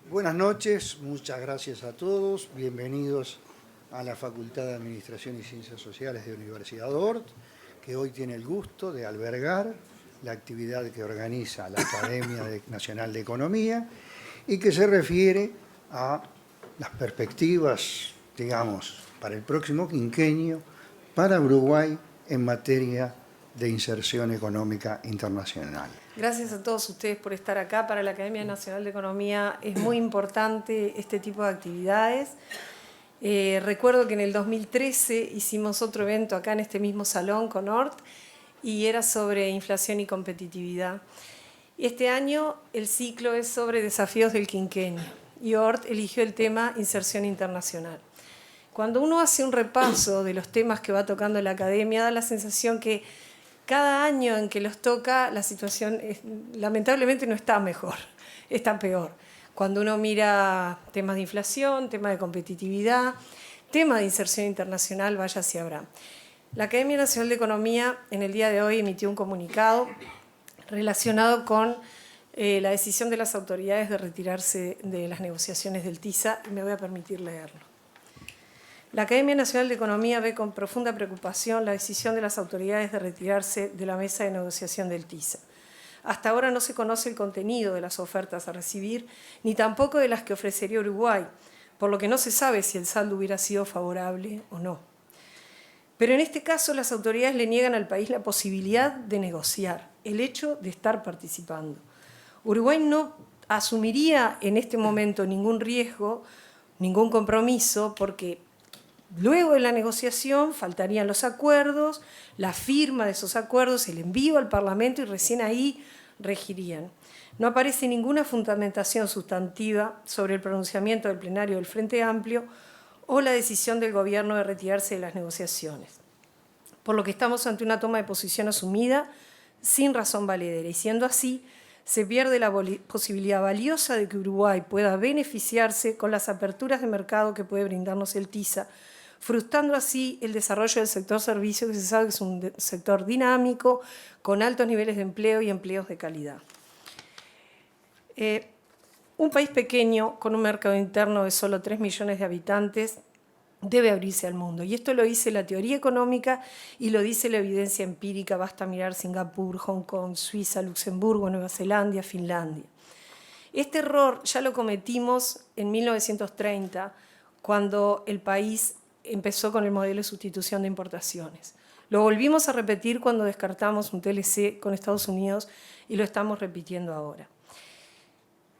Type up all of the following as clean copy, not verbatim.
Buenas noches, muchas gracias a todos. Bienvenidos a la Facultad de Administración y Ciencias Sociales de Universidad Ort, que hoy tiene el gusto de albergar la actividad que organiza la Academia Nacional de Economía y que se refiere a las perspectivas, digamos, para el próximo quinquenio para Uruguay en materia de inserción económica internacional. Gracias a todos ustedes por estar acá. Para la Academia Nacional de Economía es muy importante este tipo de actividades. Recuerdo que en el 2013 hicimos otro evento acá en este mismo salón con ORT y era sobre inflación y competitividad. Y este año el ciclo es sobre desafíos del quinquenio y ORT eligió el tema inserción internacional. Cuando uno hace un repaso de los temas que va tocando la Academia, da la sensación que cada año en que los toca, la situación lamentablemente no está mejor, está peor. Cuando uno mira temas de inflación, temas de competitividad, temas de inserción internacional, vaya si habrá. La Academia Nacional de Economía en el día de hoy emitió un comunicado relacionado con la decisión de las autoridades de retirarse de las negociaciones del TISA, y me voy a permitir leerlo. La Academia Nacional de Economía ve con profunda preocupación la decisión de las autoridades de retirarse de la mesa de negociación del TISA. Hasta ahora no se conoce el contenido de las ofertas a recibir, ni tampoco de las que ofrecería Uruguay, por lo que no se sabe si el saldo hubiera sido favorable o no. Pero en este caso las autoridades le niegan al país la posibilidad de negociar, el hecho de estar participando. Uruguay no asumiría en este momento ningún riesgo, ningún compromiso, porque luego de la negociación faltarían los acuerdos, la firma de esos acuerdos, el envío al Parlamento y recién ahí regirían. No aparece ninguna fundamentación sustantiva sobre el pronunciamiento del plenario del Frente Amplio o la decisión del Gobierno de retirarse de las negociaciones. Por lo que estamos ante una toma de posición asumida sin razón valedera y siendo así, se pierde la posibilidad valiosa de que Uruguay pueda beneficiarse con las aperturas de mercado que puede brindarnos el TISA, frustrando así el desarrollo del sector servicios, que se sabe que es un sector dinámico, con altos niveles de empleo y empleos de calidad. Un país pequeño, con un mercado interno de solo 3 millones de habitantes, debe abrirse al mundo. Y esto lo dice la teoría económica y lo dice la evidencia empírica. Basta mirar Singapur, Hong Kong, Suiza, Luxemburgo, Nueva Zelanda, Finlandia. Este error ya lo cometimos en 1930, cuando el país empezó con el modelo de sustitución de importaciones. Lo volvimos a repetir cuando descartamos un TLC con Estados Unidos y lo estamos repitiendo ahora.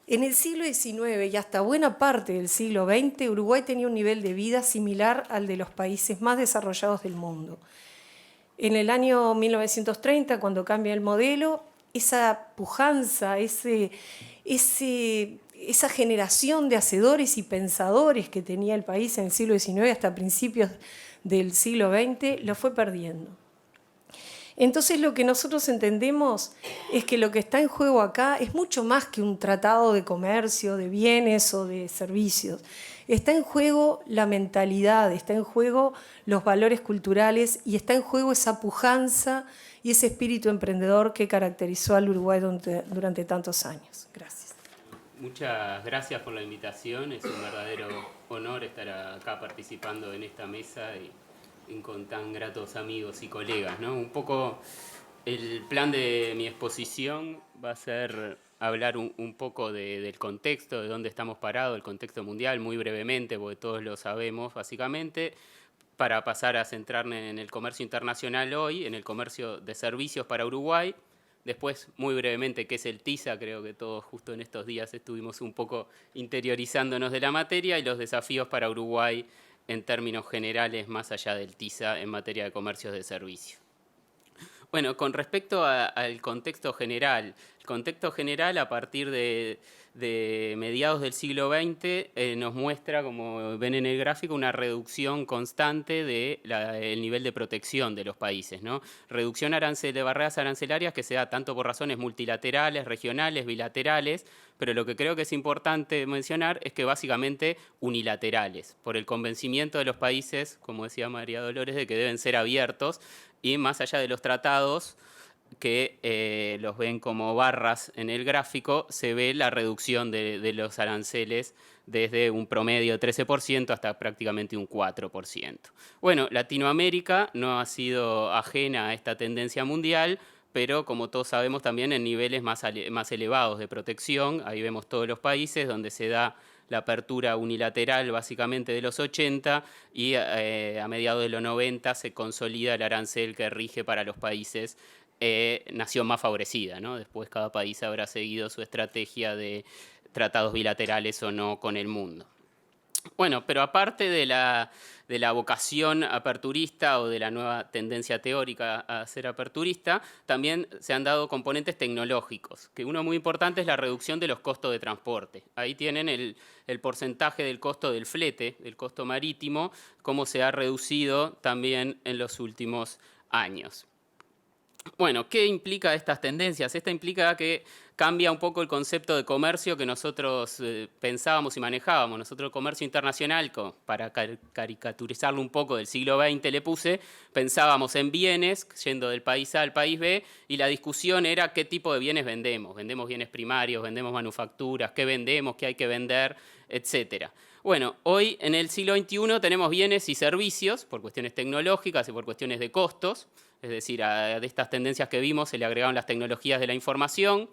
En el siglo XIX y hasta buena parte del siglo XX, Uruguay tenía un nivel de vida similar al de los países más desarrollados del mundo. En el año 1930, cuando cambia el modelo, esa pujanza, esa generación de hacedores y pensadores que tenía el país en el siglo XIX hasta principios del siglo XX, lo fue perdiendo. Entonces lo que nosotros entendemos es que lo que está en juego acá es mucho más que un tratado de comercio, de bienes o de servicios. Está en juego la mentalidad, está en juego los valores culturales y está en juego esa pujanza y ese espíritu emprendedor que caracterizó al Uruguay durante tantos años. Gracias. Muchas gracias por la invitación. Es un verdadero honor estar acá participando en esta mesa y con tan gratos amigos y colegas, ¿no? Un poco el plan de mi exposición va a ser hablar un poco del contexto, de dónde estamos parados, el contexto mundial, muy brevemente, porque todos lo sabemos básicamente, para pasar a centrarme en el comercio internacional hoy, en el comercio de servicios para Uruguay. Después, muy brevemente, qué es el TISA, creo que todos justo en estos días estuvimos un poco interiorizándonos de la materia y los desafíos para Uruguay en términos generales, más allá del TISA en materia de comercios de servicio. Bueno, con respecto al contexto general, el contexto general a partir de mediados del siglo XX nos muestra, como ven en el gráfico, una reducción constante del nivel de protección de los países, ¿no? Reducción de barreras arancelarias que se da tanto por razones multilaterales, regionales, bilaterales, pero lo que creo que es importante mencionar es que básicamente unilaterales, por el convencimiento de los países, como decía María Dolores, de que deben ser abiertos y más allá de los tratados que los ven como barras en el gráfico, se ve la reducción de los aranceles desde un promedio de 13% hasta prácticamente un 4%. Bueno, Latinoamérica no ha sido ajena a esta tendencia mundial, pero como todos sabemos también en niveles más elevados de protección. Ahí vemos todos los países donde se da la apertura unilateral básicamente de los 80 y a mediados de los 90 se consolida el arancel que rige para los países nación más favorecida, ¿no? Después cada país habrá seguido su estrategia de tratados bilaterales o no con el mundo. Bueno, pero aparte de la vocación aperturista o de la nueva tendencia teórica a ser aperturista, también se han dado componentes tecnológicos, que uno muy importante es la reducción de los costos de transporte. Ahí tienen el porcentaje del costo del flete, del costo marítimo, cómo se ha reducido también en los últimos años. Bueno, ¿qué implica estas tendencias? Esta implica que cambia un poco el concepto de comercio que nosotros pensábamos y manejábamos. Nosotros comercio internacional, para caricaturizarlo un poco del siglo XX le puse, pensábamos en bienes, yendo del país A al país B, y la discusión era qué tipo de bienes vendemos. Vendemos bienes primarios, vendemos manufacturas, qué vendemos, qué hay que vender, etcétera. Bueno, hoy en el siglo XXI tenemos bienes y servicios por cuestiones tecnológicas y por cuestiones de costos. Es decir, de estas tendencias que vimos se le agregaron las tecnologías de la información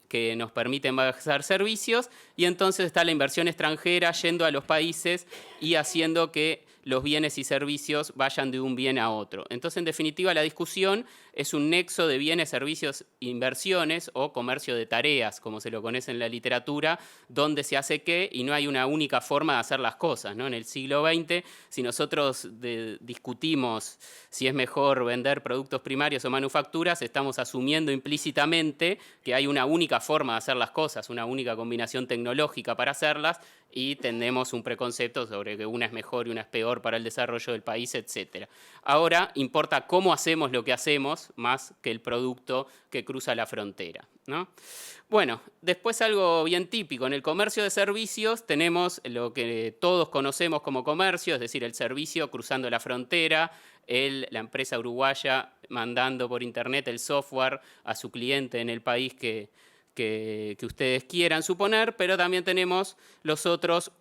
que nos permiten bajar servicios y entonces está la inversión extranjera yendo a los países y haciendo que los bienes y servicios vayan de un bien a otro. Entonces, en definitiva, la discusión es un nexo de bienes, servicios, inversiones o comercio de tareas, como se lo conoce en la literatura, donde se hace qué y no hay una única forma de hacer las cosas, ¿no? En el siglo XX, si nosotros discutimos si es mejor vender productos primarios o manufacturas, estamos asumiendo implícitamente que hay una única forma de hacer las cosas, una única combinación tecnológica para hacerlas, y tenemos un preconcepto sobre que una es mejor y una es peor para el desarrollo del país, etc. Ahora importa cómo hacemos lo que hacemos más que el producto que cruza la frontera, ¿no? Bueno, después algo bien típico. En el comercio de servicios tenemos lo que todos conocemos como comercio, es decir, el servicio cruzando la frontera, la empresa uruguaya mandando por internet el software a su cliente en el país que ustedes quieran suponer, pero también tenemos los otros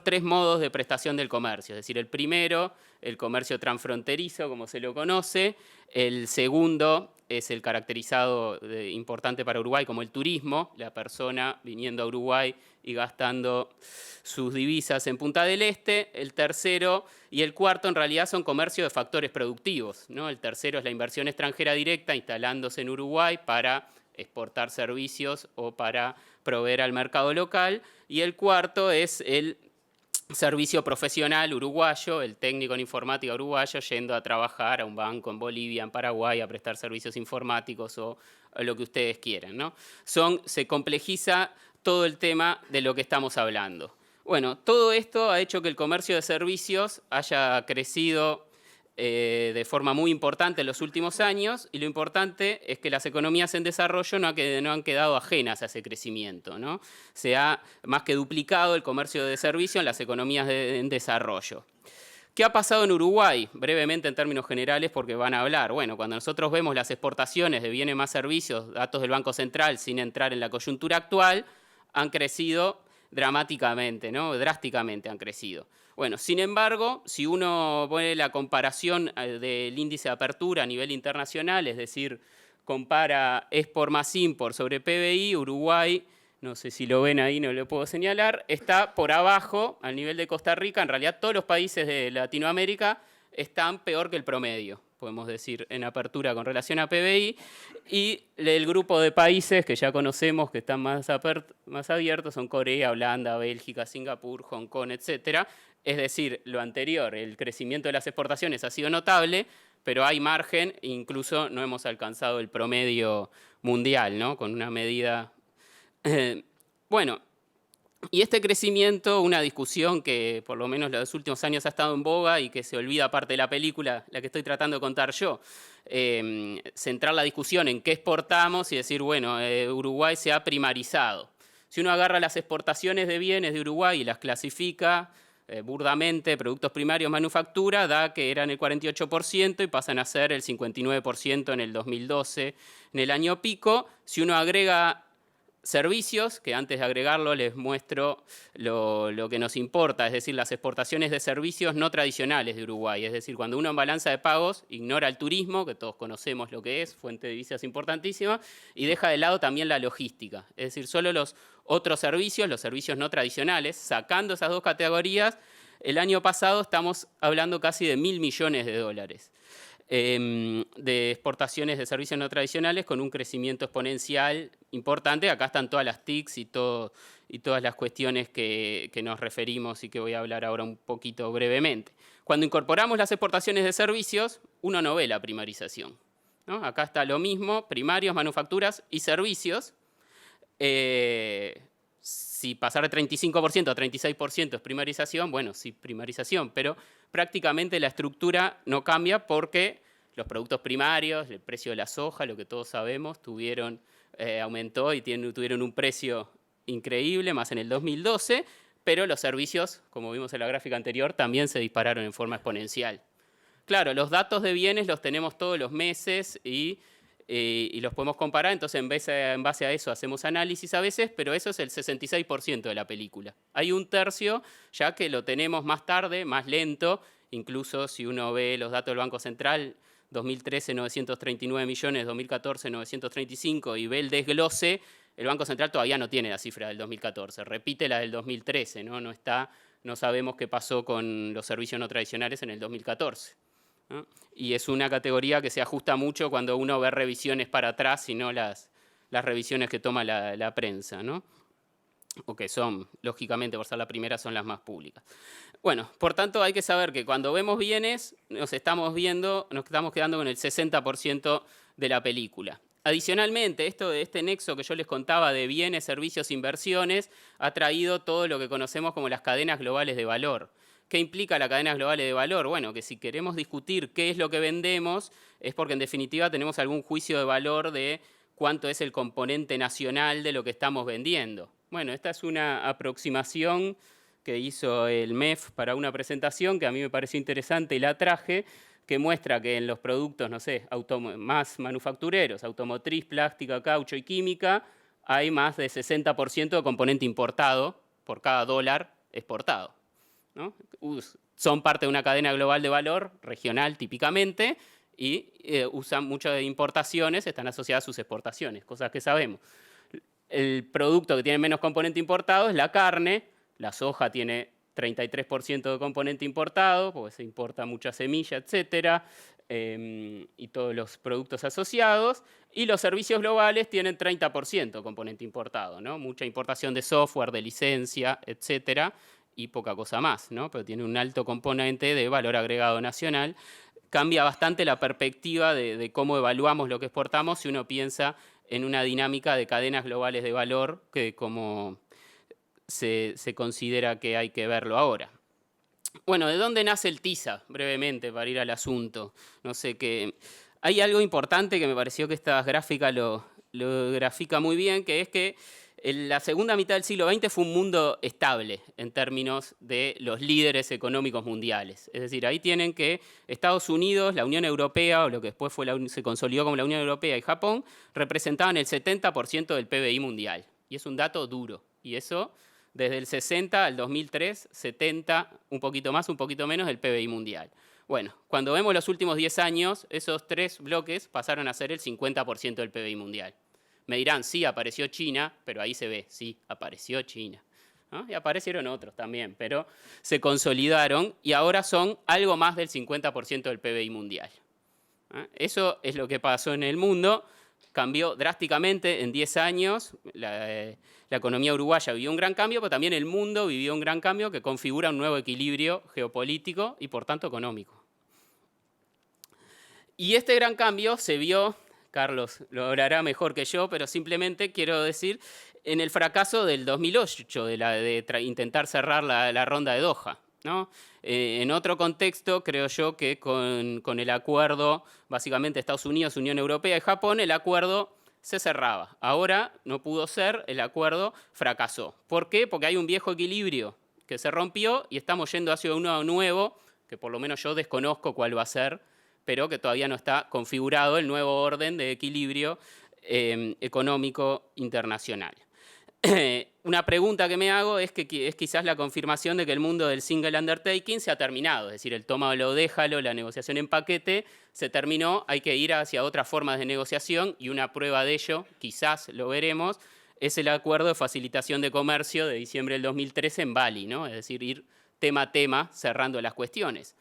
tres modos de prestación del comercio. Es decir, el primero, el comercio transfronterizo, como se lo conoce. El segundo es el caracterizado importante para Uruguay como el turismo, la persona viniendo a Uruguay y gastando sus divisas en Punta del Este. El tercero y el cuarto en realidad son comercios de factores productivos, ¿no? El tercero es la inversión extranjera directa instalándose en Uruguay para exportar servicios o para proveer al mercado local. Y el cuarto es el servicio profesional uruguayo, el técnico en informática uruguayo yendo a trabajar a un banco en Bolivia, en Paraguay, a prestar servicios informáticos o lo que ustedes quieran, ¿no? Se complejiza todo el tema de lo que estamos hablando. Bueno, todo esto ha hecho que el comercio de servicios haya crecido de forma muy importante en los últimos años, y lo importante es que las economías en desarrollo no han quedado ajenas a ese crecimiento, ¿no? Se ha más que duplicado el comercio de servicios en las economías en desarrollo. ¿Qué ha pasado en Uruguay? Brevemente en términos generales porque van a hablar. Bueno, cuando nosotros vemos las exportaciones de bienes más servicios, datos del Banco Central sin entrar en la coyuntura actual, han crecido dramáticamente, ¿no? Drásticamente han crecido. Bueno, sin embargo, si uno pone la comparación del índice de apertura a nivel internacional, es decir, compara export más import sobre PBI, Uruguay, no sé si lo ven ahí, no lo puedo señalar, está por abajo al nivel de Costa Rica. En realidad todos los países de Latinoamérica están peor que el promedio, podemos decir, en apertura con relación a PBI, y el grupo de países que ya conocemos que están más abiertos son Corea, Holanda, Bélgica, Singapur, Hong Kong, etc. Es decir, lo anterior, el crecimiento de las exportaciones ha sido notable, pero hay margen, incluso no hemos alcanzado el promedio mundial, ¿no? Con una medida... Bueno, y este crecimiento, una discusión que por lo menos los últimos años ha estado en boga y que se olvida parte de la película, la que estoy tratando de contar yo, centrar la discusión en qué exportamos y decir, bueno, Uruguay se ha primarizado. Si uno agarra las exportaciones de bienes de Uruguay y las clasifica burdamente, productos primarios, manufactura, da que eran el 48% y pasan a ser el 59% en el 2012, en el año pico. Si uno agrega servicios, que antes de agregarlo les muestro lo que nos importa, es decir, las exportaciones de servicios no tradicionales de Uruguay. Es decir, cuando uno en balanza de pagos ignora el turismo, que todos conocemos lo que es, fuente de divisas importantísima, y deja de lado también la logística. Es decir, solo los otros servicios, los servicios no tradicionales, sacando esas dos categorías, el año pasado estamos hablando casi de 1.000 millones de dólares. De exportaciones de servicios no tradicionales con un crecimiento exponencial importante. Acá están todas las TICs y todas las cuestiones que nos referimos y que voy a hablar ahora un poquito brevemente. Cuando incorporamos las exportaciones de servicios, uno no ve la primarización, ¿no? Acá está lo mismo, primarios, manufacturas y servicios. Si pasar de 35% a 36% es primarización, bueno, sí, primarización, pero prácticamente la estructura no cambia porque los productos primarios, el precio de la soja, lo que todos sabemos, aumentó y tuvieron un precio increíble, más en el 2012, pero los servicios, como vimos en la gráfica anterior, también se dispararon en forma exponencial. Claro, los datos de bienes los tenemos todos los meses y los podemos comparar, entonces en base a eso hacemos análisis a veces, pero eso es el 66% de la película. Hay un tercio ya que lo tenemos más tarde, más lento, incluso si uno ve los datos del Banco Central, 2013 939 millones, 2014 935 y ve el desglose, el Banco Central todavía no tiene la cifra del 2014, repite la del 2013, no sabemos qué pasó con los servicios no tradicionales en el 2014. ¿No? Y es una categoría que se ajusta mucho cuando uno ve revisiones para atrás y no las revisiones que toma la prensa, ¿no? O que son, lógicamente, por ser la primera, son las más públicas. Bueno, por tanto, hay que saber que cuando vemos bienes, nos estamos quedando con el 60% de la película. Adicionalmente, este nexo que yo les contaba de bienes, servicios, inversiones, ha traído todo lo que conocemos como las cadenas globales de valor. ¿Qué implica la cadena global de valor? Bueno, que si queremos discutir qué es lo que vendemos, es porque en definitiva tenemos algún juicio de valor de cuánto es el componente nacional de lo que estamos vendiendo. Bueno, esta es una aproximación que hizo el MEF para una presentación que a mí me pareció interesante y la traje, que muestra que en los productos, no sé, más manufactureros, automotriz, plástica, caucho y química, hay más de 60% de componente importado por cada dólar exportado, ¿no? Son parte de una cadena global de valor regional típicamente y usan muchas de importaciones, están asociadas a sus exportaciones, cosas que sabemos. El producto que tiene menos componente importado es la carne, la soja tiene 33% de componente importado, porque se importa mucha semilla, etcétera, y todos los productos asociados, y los servicios globales tienen 30% de componente importado, ¿no? Mucha importación de software, de licencia, etcétera, y poca cosa más, ¿no? Pero tiene un alto componente de valor agregado nacional. Cambia bastante la perspectiva de cómo evaluamos lo que exportamos si uno piensa en una dinámica de cadenas globales de valor que como se considera que hay que verlo ahora. Bueno, ¿de dónde nace el TISA? Brevemente, para ir al asunto. No sé qué. Hay algo importante que me pareció que esta gráfica lo grafica muy bien, que es que en la segunda mitad del siglo XX fue un mundo estable en términos de los líderes económicos mundiales. Es decir, ahí tienen que Estados Unidos, la Unión Europea, o lo que después se consolidó como la Unión Europea y Japón, representaban el 70% del PBI mundial. Y es un dato duro. Y eso, desde el 60 al 2003, 70, un poquito más, un poquito menos del PBI mundial. Bueno, cuando vemos los últimos 10 años, esos tres bloques pasaron a ser el 50% del PBI mundial. Me dirán, sí, apareció China, pero ahí se ve, sí, apareció China, ¿no? Y aparecieron otros también, pero se consolidaron y ahora son algo más del 50% del PBI mundial. Eso es lo que pasó en el mundo, cambió drásticamente en 10 años, la economía uruguaya vivió un gran cambio, pero también el mundo vivió un gran cambio que configura un nuevo equilibrio geopolítico y por tanto económico. Y este gran cambio se vio, Carlos lo hablará mejor que yo, pero simplemente quiero decir, en el fracaso del 2008 de intentar cerrar la ronda de Doha, ¿no? En otro contexto, creo yo que con el acuerdo, básicamente Estados Unidos, Unión Europea y Japón, el acuerdo se cerraba. Ahora no pudo ser, el acuerdo fracasó. ¿Por qué? Porque hay un viejo equilibrio que se rompió y estamos yendo hacia uno nuevo, que por lo menos yo desconozco cuál va a ser, pero que todavía no está configurado el nuevo orden de equilibrio económico internacional. Una pregunta que me hago es que es quizás la confirmación de que el mundo del single undertaking se ha terminado, es decir, el tómalo o déjalo, la negociación en paquete se terminó, hay que ir hacia otras formas de negociación y una prueba de ello, quizás lo veremos, es el acuerdo de facilitación de comercio de diciembre del 2013 en Bali, ¿no? Es decir, ir tema a tema cerrando las cuestiones.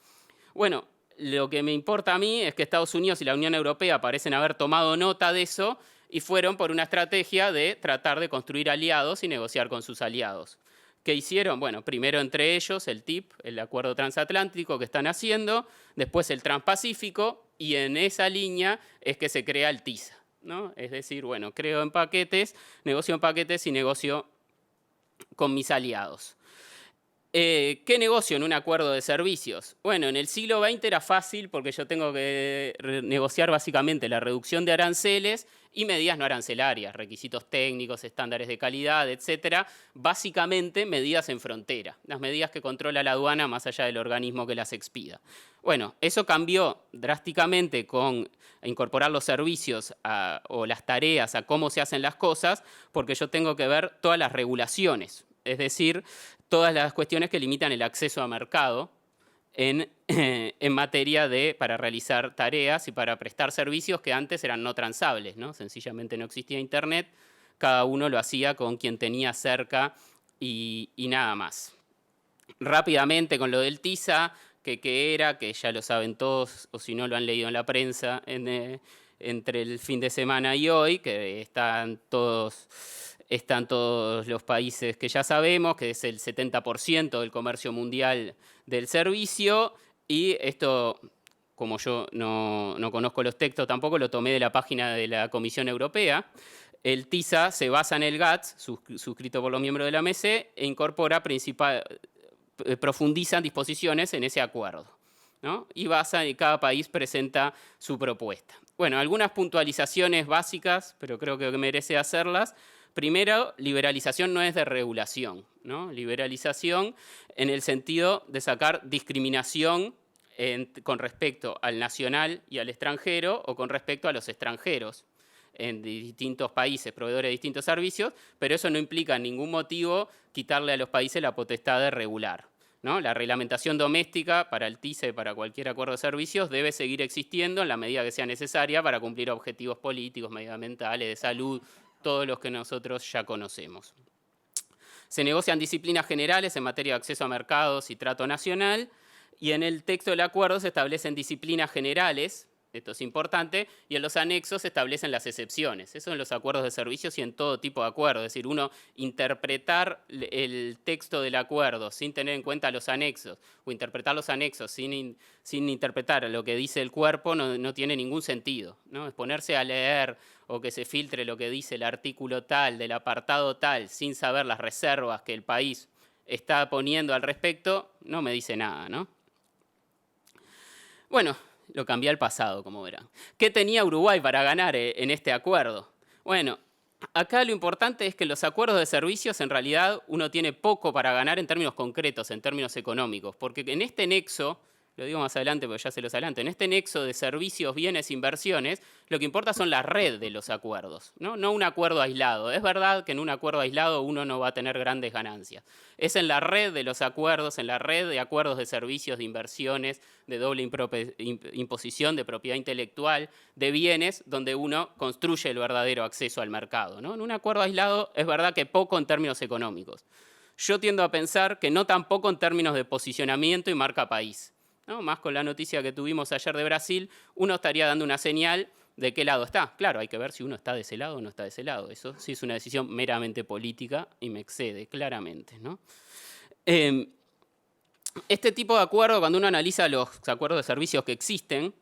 Bueno, lo que me importa a mí es que Estados Unidos y la Unión Europea parecen haber tomado nota de eso y fueron por una estrategia de tratar de construir aliados y negociar con sus aliados. ¿Qué hicieron? Bueno, primero entre ellos el TIP, el acuerdo transatlántico que están haciendo, después el transpacífico y en esa línea es que se crea el TISA, ¿no? Es decir, bueno, creo en paquetes, negocio en paquetes y negocio con mis aliados. ¿Qué negocio en un acuerdo de servicios? Bueno, en el siglo XX era fácil porque yo tengo que negociar básicamente la reducción de aranceles y medidas no arancelarias, requisitos técnicos, estándares de calidad, etcétera. Básicamente medidas en frontera, las medidas que controla la aduana más allá del organismo que las expida. Bueno, eso cambió drásticamente con incorporar los servicios o las tareas a cómo se hacen las cosas, porque yo tengo que ver todas las regulaciones, es decir, todas las cuestiones que limitan el acceso a mercado en materia para realizar tareas y para prestar servicios que antes eran no transables, ¿no? Sencillamente no existía Internet, cada uno lo hacía con quien tenía cerca y nada más. Rápidamente con lo del TISA, que era, que ya lo saben todos, o si no lo han leído en la prensa, entre el fin de semana y hoy, que están todos los países que ya sabemos, que es el 70% del comercio mundial del servicio, y esto, como yo no conozco los textos tampoco, lo tomé de la página de la Comisión Europea. El TISA se basa en el GATS, suscrito por los miembros de la MESE, e incorpora profundizan disposiciones en ese acuerdo, ¿no? Y cada país presenta su propuesta. Bueno, algunas puntualizaciones básicas, pero creo que merece hacerlas. Primero, liberalización no es de regulación, ¿no? Liberalización en el sentido de sacar discriminación con respecto al nacional y al extranjero o con respecto a los extranjeros en distintos países, proveedores de distintos servicios, pero eso no implica en ningún motivo quitarle a los países la potestad de regular, ¿no? La reglamentación doméstica para el TISA y para cualquier acuerdo de servicios debe seguir existiendo en la medida que sea necesaria para cumplir objetivos políticos, medioambientales, de salud, todos los que nosotros ya conocemos. Se negocian disciplinas generales en materia de acceso a mercados y trato nacional, y en el texto del acuerdo se establecen disciplinas generales, esto es importante, y en los anexos se establecen las excepciones. Eso en los acuerdos de servicios y en todo tipo de acuerdos. Es decir, uno interpretar el texto del acuerdo sin tener en cuenta los anexos, o interpretar los anexos sin interpretar lo que dice el cuerpo, no tiene ningún sentido, ¿no? Es ponerse a leer o que se filtre lo que dice el artículo tal, del apartado tal, sin saber las reservas que el país está poniendo al respecto, no me dice nada, ¿no? Bueno, lo cambié al pasado, como verán. ¿Qué tenía Uruguay para ganar en este acuerdo? Bueno, acá lo importante es que en los acuerdos de servicios en realidad uno tiene poco para ganar en términos concretos, en términos económicos, porque en este nexo, lo digo más adelante porque ya se los adelanto, en este nexo de servicios, bienes, inversiones, lo que importa son la red de los acuerdos, no un acuerdo aislado. Es verdad que en un acuerdo aislado uno no va a tener grandes ganancias. Es en la red de los acuerdos, en la red de acuerdos de servicios, de inversiones, de doble imposición, de propiedad intelectual, de bienes, donde uno construye el verdadero acceso al mercado, ¿no? En un acuerdo aislado es verdad que poco en términos económicos. Yo tiendo a pensar que no tampoco en términos de posicionamiento y marca país, ¿no? Más con la noticia que tuvimos ayer de Brasil, uno estaría dando una señal de qué lado está. Claro, hay que ver si uno está de ese lado o no está de ese lado. Eso sí es una decisión meramente política y me excede claramente, ¿no? Este tipo de acuerdo, cuando uno analiza los acuerdos de servicios que existen,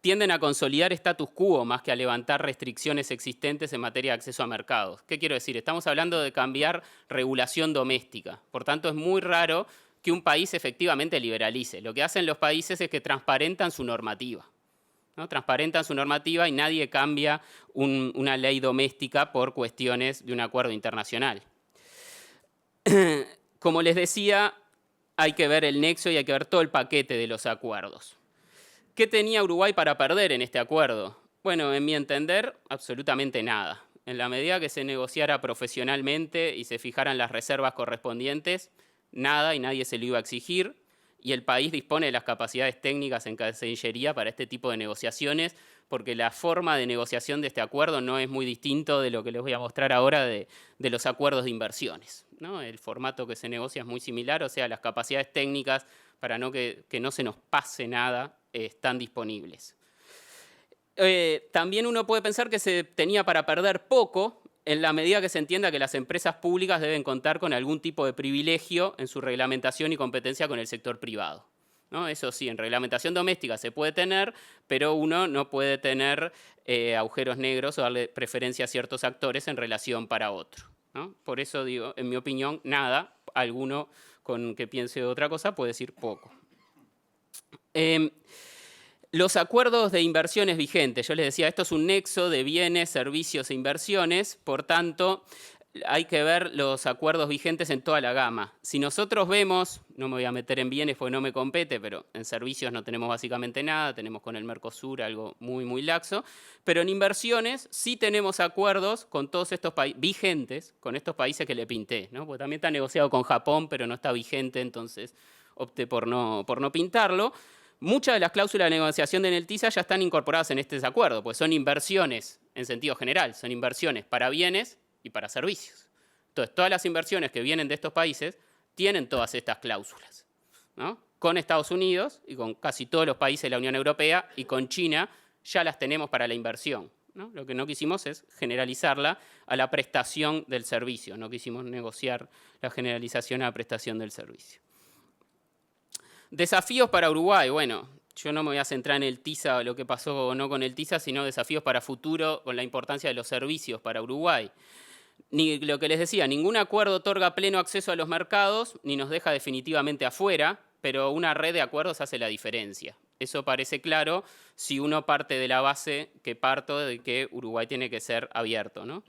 tienden a consolidar status quo más que a levantar restricciones existentes en materia de acceso a mercados. ¿Qué quiero decir? Estamos hablando de cambiar regulación doméstica. Por tanto, es muy raro que un país efectivamente liberalice. Lo que hacen los países es que transparentan su normativa, ¿no? Transparentan su normativa y nadie cambia una ley doméstica por cuestiones de un acuerdo internacional. Como les decía, hay que ver el nexo y hay que ver todo el paquete de los acuerdos. ¿Qué tenía Uruguay para perder en este acuerdo? Bueno, en mi entender, absolutamente nada. En la medida que se negociara profesionalmente y se fijaran las reservas correspondientes, nada y nadie se lo iba a exigir, y el país dispone de las capacidades técnicas en Cancillería para este tipo de negociaciones, porque la forma de negociación de este acuerdo no es muy distinto de lo que les voy a mostrar ahora de los acuerdos de inversiones, ¿no? El formato que se negocia es muy similar, o sea, las capacidades técnicas para que no se nos pase nada están disponibles. También uno puede pensar que se tenía para perder poco en la medida que se entienda que las empresas públicas deben contar con algún tipo de privilegio en su reglamentación y competencia con el sector privado, ¿no? Eso sí, en reglamentación doméstica se puede tener, pero uno no puede tener agujeros negros o darle preferencia a ciertos actores en relación para otro, ¿no? Por eso digo, en mi opinión, nada. Alguno con que piense otra cosa puede decir poco. Los acuerdos de inversiones vigentes, yo les decía, esto es un nexo de bienes, servicios e inversiones, por tanto, hay que ver los acuerdos vigentes en toda la gama. Si nosotros vemos, no me voy a meter en bienes porque no me compete, pero en servicios no tenemos básicamente nada, tenemos con el Mercosur algo muy, muy laxo, pero en inversiones sí tenemos acuerdos con todos estos países, vigentes, con estos países que le pinté, ¿no? Porque también está negociado con Japón, pero no está vigente, entonces opté por no pintarlo. Muchas de las cláusulas de negociación en el TISA ya están incorporadas en este acuerdo, pues son inversiones en sentido general, son inversiones para bienes y para servicios. Entonces, todas las inversiones que vienen de estos países tienen todas estas cláusulas, ¿no? Con Estados Unidos y con casi todos los países de la Unión Europea y con China ya las tenemos para la inversión, ¿no? Lo que no quisimos es generalizarla a la prestación del servicio, no quisimos negociar la generalización a la prestación del servicio. Desafíos para Uruguay. Bueno, yo no me voy a centrar en el TISA o lo que pasó o no con el TISA, sino desafíos para futuro con la importancia de los servicios para Uruguay. Ni lo que les decía, ningún acuerdo otorga pleno acceso a los mercados ni nos deja definitivamente afuera, pero una red de acuerdos hace la diferencia. Eso parece claro si uno parte de la base que parto de que Uruguay tiene que ser abierto, ¿no?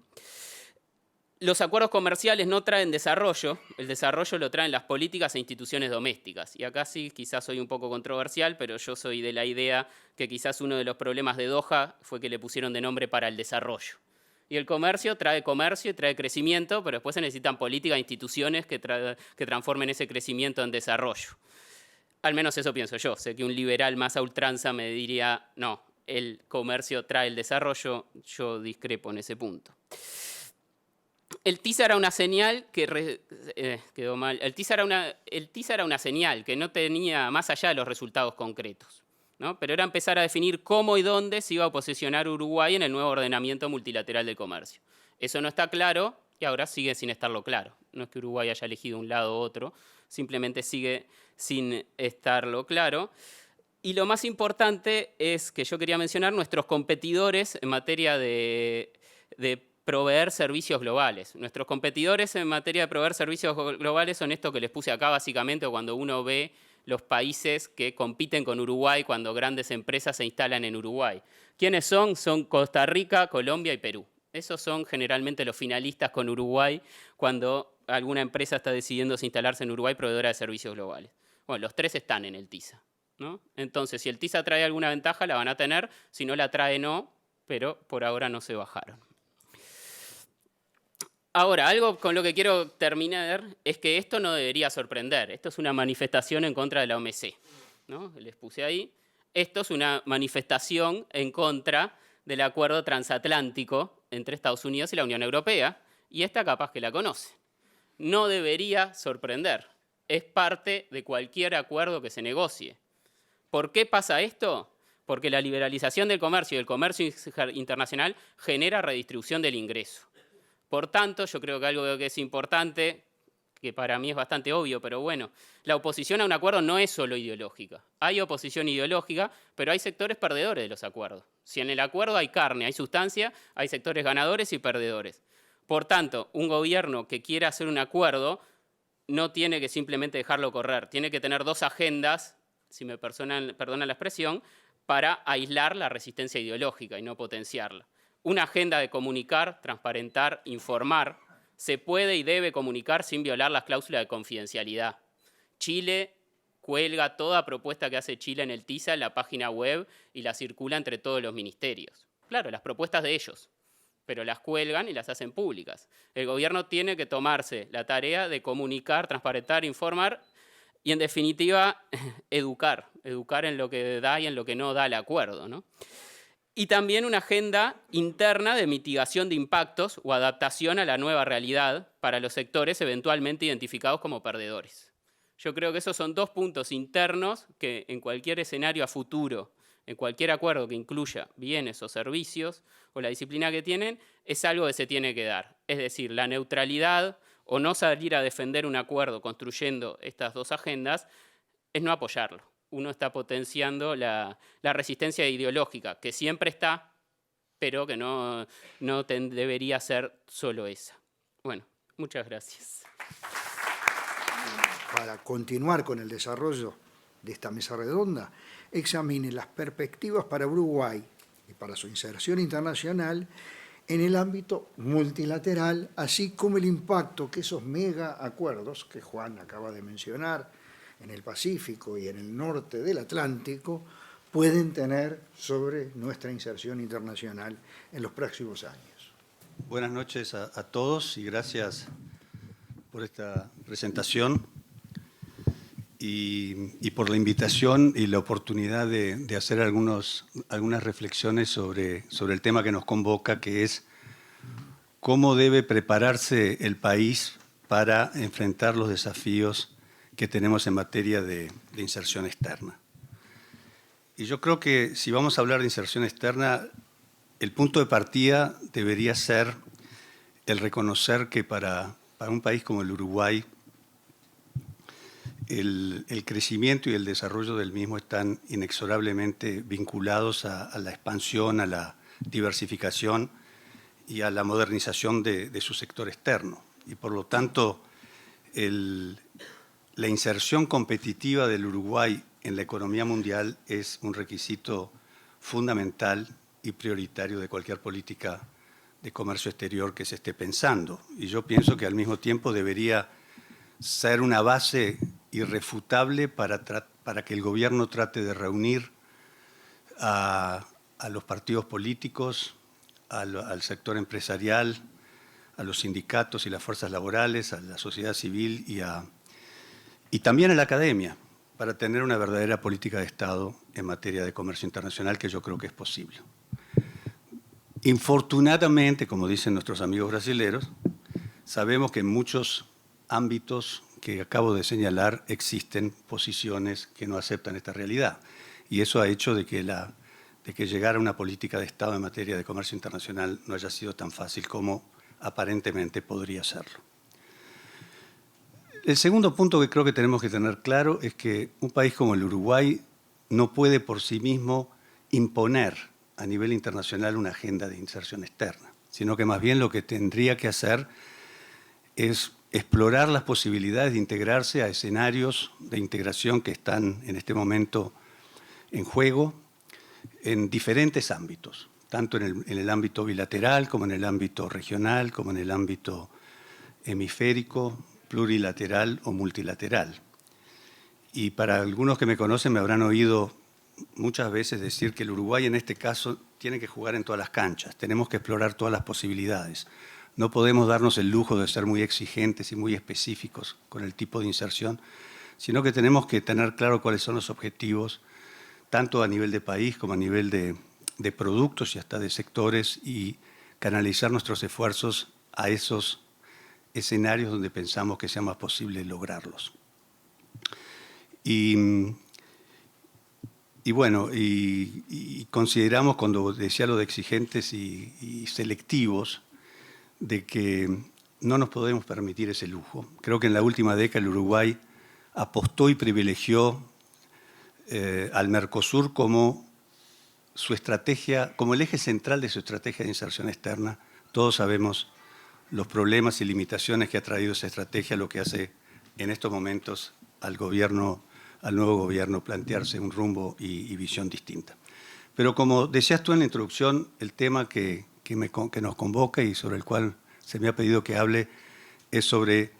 Los acuerdos comerciales no traen desarrollo, el desarrollo lo traen las políticas e instituciones domésticas. Y acá sí, quizás soy un poco controversial, pero yo soy de la idea que quizás uno de los problemas de Doha fue que le pusieron de nombre para el desarrollo. Y el comercio y trae crecimiento, pero después se necesitan políticas e instituciones que transformen ese crecimiento en desarrollo. Al menos eso pienso yo. Sé que un liberal más a ultranza me diría, no, el comercio trae el desarrollo, yo discrepo en ese punto. El TISA era una señal que quedó mal. El TISA era una señal que no tenía más allá de los resultados concretos, ¿no? Pero era empezar a definir cómo y dónde se iba a posicionar Uruguay en el nuevo ordenamiento multilateral del comercio. Eso no está claro y ahora sigue sin estarlo claro. No es que Uruguay haya elegido un lado u otro, simplemente sigue sin estarlo claro. Y lo más importante es que yo quería mencionar nuestros competidores en materia de proveer servicios globales. Nuestros competidores en materia de proveer servicios globales son estos que les puse acá básicamente cuando uno ve los países que compiten con Uruguay cuando grandes empresas se instalan en Uruguay. ¿Quiénes son? Son Costa Rica, Colombia y Perú. Esos son generalmente los finalistas con Uruguay cuando alguna empresa está decidiendo instalarse en Uruguay proveedora de servicios globales. Bueno, los tres están en el TISA, ¿no? Entonces, si el TISA trae alguna ventaja, la van a tener. Si no la trae, no, pero por ahora no se bajaron. Ahora, algo con lo que quiero terminar es que esto no debería sorprender. Esto es una manifestación en contra de la OMC, ¿no? Les puse ahí. Esto es una manifestación en contra del acuerdo transatlántico entre Estados Unidos y la Unión Europea, y esta capaz que la conocen. No debería sorprender. Es parte de cualquier acuerdo que se negocie. ¿Por qué pasa esto? Porque la liberalización del comercio y el comercio internacional genera redistribución del ingreso. Por tanto, yo creo que algo que es importante, que para mí es bastante obvio, pero bueno, la oposición a un acuerdo no es solo ideológica. Hay oposición ideológica, pero hay sectores perdedores de los acuerdos. Si en el acuerdo hay carne, hay sustancia, hay sectores ganadores y perdedores. Por tanto, un gobierno que quiera hacer un acuerdo no tiene que simplemente dejarlo correr. Tiene que tener dos agendas, si me perdonan la expresión, para aislar la resistencia ideológica y no potenciarla. Una agenda de comunicar, transparentar, informar. Se puede y debe comunicar sin violar las cláusulas de confidencialidad. Chile cuelga toda propuesta que hace Chile en el TISA en la página web y la circula entre todos los ministerios. Claro, las propuestas de ellos, pero las cuelgan y las hacen públicas. El gobierno tiene que tomarse la tarea de comunicar, transparentar, informar y, en definitiva, educar en lo que da y en lo que no da el acuerdo, ¿no? Y también una agenda interna de mitigación de impactos o adaptación a la nueva realidad para los sectores eventualmente identificados como perdedores. Yo creo que esos son dos puntos internos que en cualquier escenario a futuro, en cualquier acuerdo que incluya bienes o servicios o la disciplina que tienen, es algo que se tiene que dar. Es decir, la neutralidad o no salir a defender un acuerdo construyendo estas dos agendas es no apoyarlo. Uno está potenciando la resistencia ideológica, que siempre está, pero que no debería ser solo esa. Bueno, muchas gracias. Para continuar con el desarrollo de esta mesa redonda, examine las perspectivas para Uruguay y para su inserción internacional en el ámbito multilateral, así como el impacto que esos mega acuerdos que Juan acaba de mencionar en el Pacífico y en el norte del Atlántico pueden tener sobre nuestra inserción internacional en los próximos años. Buenas noches a todos y gracias por esta presentación y por la invitación y la oportunidad de hacer algunas reflexiones sobre el tema que nos convoca, que es cómo debe prepararse el país para enfrentar los desafíos que tenemos en materia de inserción externa. Y yo creo que si vamos a hablar de inserción externa, el punto de partida debería ser el reconocer que para un país como el Uruguay, el crecimiento y el desarrollo del mismo están inexorablemente vinculados a la expansión, a la diversificación y a la modernización de su sector externo. Y por lo tanto, la inserción competitiva del Uruguay en la economía mundial es un requisito fundamental y prioritario de cualquier política de comercio exterior que se esté pensando. Y yo pienso que al mismo tiempo debería ser una base irrefutable para que el gobierno trate de reunir a los partidos políticos, al sector empresarial, a los sindicatos y las fuerzas laborales, a la sociedad civil y también a la academia, para tener una verdadera política de Estado en materia de comercio internacional, que yo creo que es posible. Infortunadamente, como dicen nuestros amigos brasileños, sabemos que en muchos ámbitos que acabo de señalar existen posiciones que no aceptan esta realidad. Y eso ha hecho de que llegar a una política de Estado en materia de comercio internacional no haya sido tan fácil como aparentemente podría serlo. El segundo punto que creo que tenemos que tener claro es que un país como el Uruguay no puede por sí mismo imponer a nivel internacional una agenda de inserción externa, sino que más bien lo que tendría que hacer es explorar las posibilidades de integrarse a escenarios de integración que están en este momento en juego en diferentes ámbitos, tanto en el ámbito bilateral como en el ámbito regional, como en el ámbito hemisférico, plurilateral o multilateral. Y para algunos que me conocen me habrán oído muchas veces decir que el Uruguay en este caso tiene que jugar en todas las canchas, tenemos que explorar todas las posibilidades. No podemos darnos el lujo de ser muy exigentes y muy específicos con el tipo de inserción, sino que tenemos que tener claro cuáles son los objetivos, tanto a nivel de país como a nivel de productos y hasta de sectores, y canalizar nuestros esfuerzos a esos escenarios donde pensamos que sea más posible lograrlos. Y bueno, y consideramos, cuando decía lo de exigentes y selectivos, de que no nos podemos permitir ese lujo. Creo que en la última década el Uruguay apostó y privilegió al Mercosur como su estrategia, como el eje central de su estrategia de inserción externa. Todos sabemos los problemas y limitaciones que ha traído esa estrategia, lo que hace en estos momentos al nuevo gobierno plantearse un rumbo y visión distinta. Pero como decías tú en la introducción, el tema que nos convoca y sobre el cual se me ha pedido que hable es sobre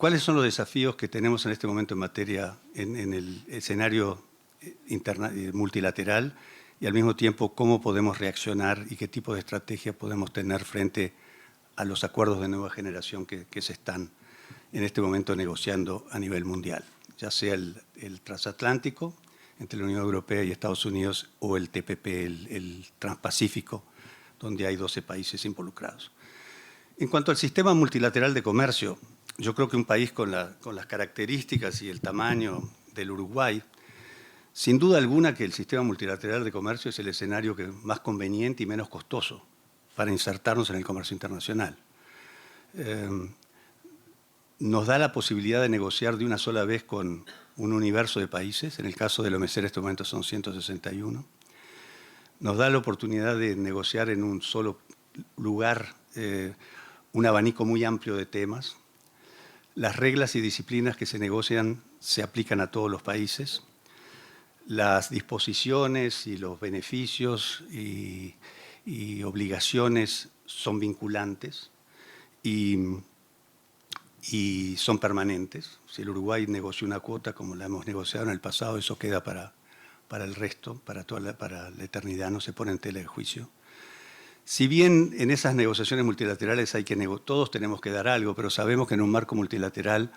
¿Cuáles son los desafíos que tenemos en este momento en materia, en el escenario multilateral? Y al mismo tiempo, ¿cómo podemos reaccionar y qué tipo de estrategia podemos tener frente a los acuerdos de nueva generación que se están en este momento negociando a nivel mundial? Ya sea el transatlántico entre la Unión Europea y Estados Unidos o el TPP, el Transpacífico, donde hay 12 países involucrados. En cuanto al sistema multilateral de comercio, yo creo que un país con las características y el tamaño del Uruguay, sin duda alguna que el sistema multilateral de comercio es el escenario más conveniente y menos costoso para insertarnos en el comercio internacional. Nos da la posibilidad de negociar de una sola vez con un universo de países. En el caso de la OMC en este momento son 161. Nos da la oportunidad de negociar en un solo lugar un abanico muy amplio de temas. Las reglas y disciplinas que se negocian se aplican a todos los países. Las disposiciones y los beneficios y obligaciones son vinculantes y son permanentes. Si el Uruguay negoció una cuota como la hemos negociado en el pasado, eso queda para el resto, para la eternidad, no se pone en tela de juicio. Si bien en esas negociaciones multilaterales todos tenemos que dar algo, pero sabemos que en un marco multilateral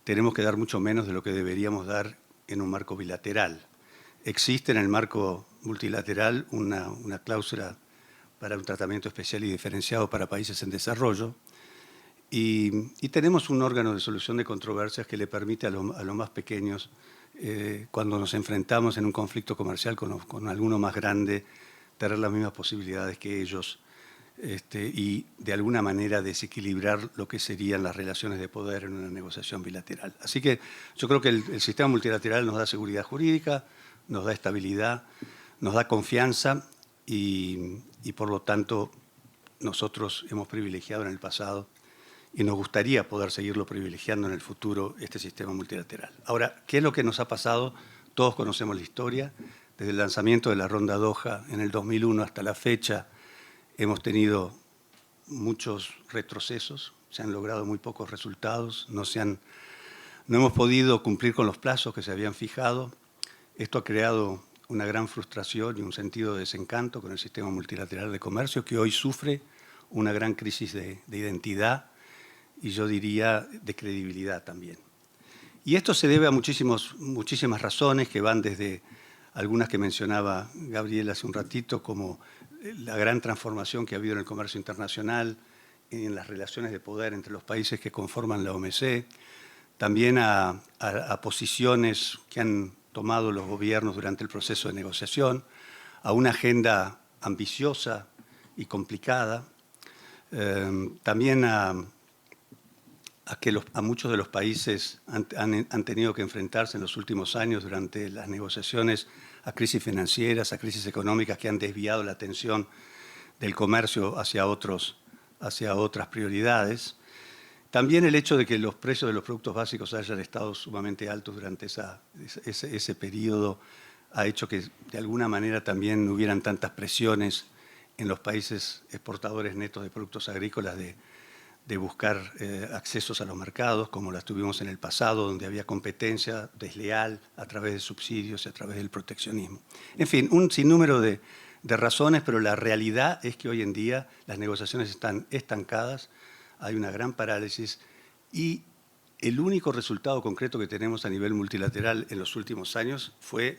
tenemos que dar mucho menos de lo que deberíamos dar en un marco bilateral. Existe en el marco multilateral una cláusula para un tratamiento especial y diferenciado para países en desarrollo y tenemos un órgano de solución de controversias que le permite a los más pequeños, cuando nos enfrentamos en un conflicto comercial con alguno más grande, tener las mismas posibilidades que ellos y de alguna manera desequilibrar lo que serían las relaciones de poder en una negociación bilateral. Así que yo creo que el sistema multilateral nos da seguridad jurídica, nos da estabilidad, nos da confianza y por lo tanto nosotros hemos privilegiado en el pasado y nos gustaría poder seguirlo privilegiando en el futuro este sistema multilateral. Ahora, ¿qué es lo que nos ha pasado? Todos conocemos la historia. Desde el lanzamiento de la Ronda Doha en el 2001 hasta la fecha hemos tenido muchos retrocesos, se han logrado muy pocos resultados, no hemos podido cumplir con los plazos que se habían fijado. Esto ha creado una gran frustración y un sentido de desencanto con el sistema multilateral de comercio que hoy sufre una gran crisis de identidad y yo diría de credibilidad también. Y esto se debe a muchísimas razones que van desde algunas que mencionaba Gabriel hace un ratito, como la gran transformación que ha habido en el comercio internacional, en las relaciones de poder entre los países que conforman la OMC, también a posiciones que han tomado los gobiernos durante el proceso de negociación, a una agenda ambiciosa y complicada, también a muchos de los países han tenido que enfrentarse en los últimos años durante las negociaciones a crisis financieras, a crisis económicas que han desviado la atención del comercio hacia otras prioridades. También el hecho de que los precios de los productos básicos hayan estado sumamente altos durante ese periodo ha hecho que de alguna manera también no hubieran tantas presiones en los países exportadores netos de productos agrícolas de buscar accesos a los mercados, como las tuvimos en el pasado, donde había competencia desleal a través de subsidios y a través del proteccionismo. En fin, un sinnúmero de razones, pero la realidad es que hoy en día las negociaciones están estancadas, hay una gran parálisis y el único resultado concreto que tenemos a nivel multilateral en los últimos años fue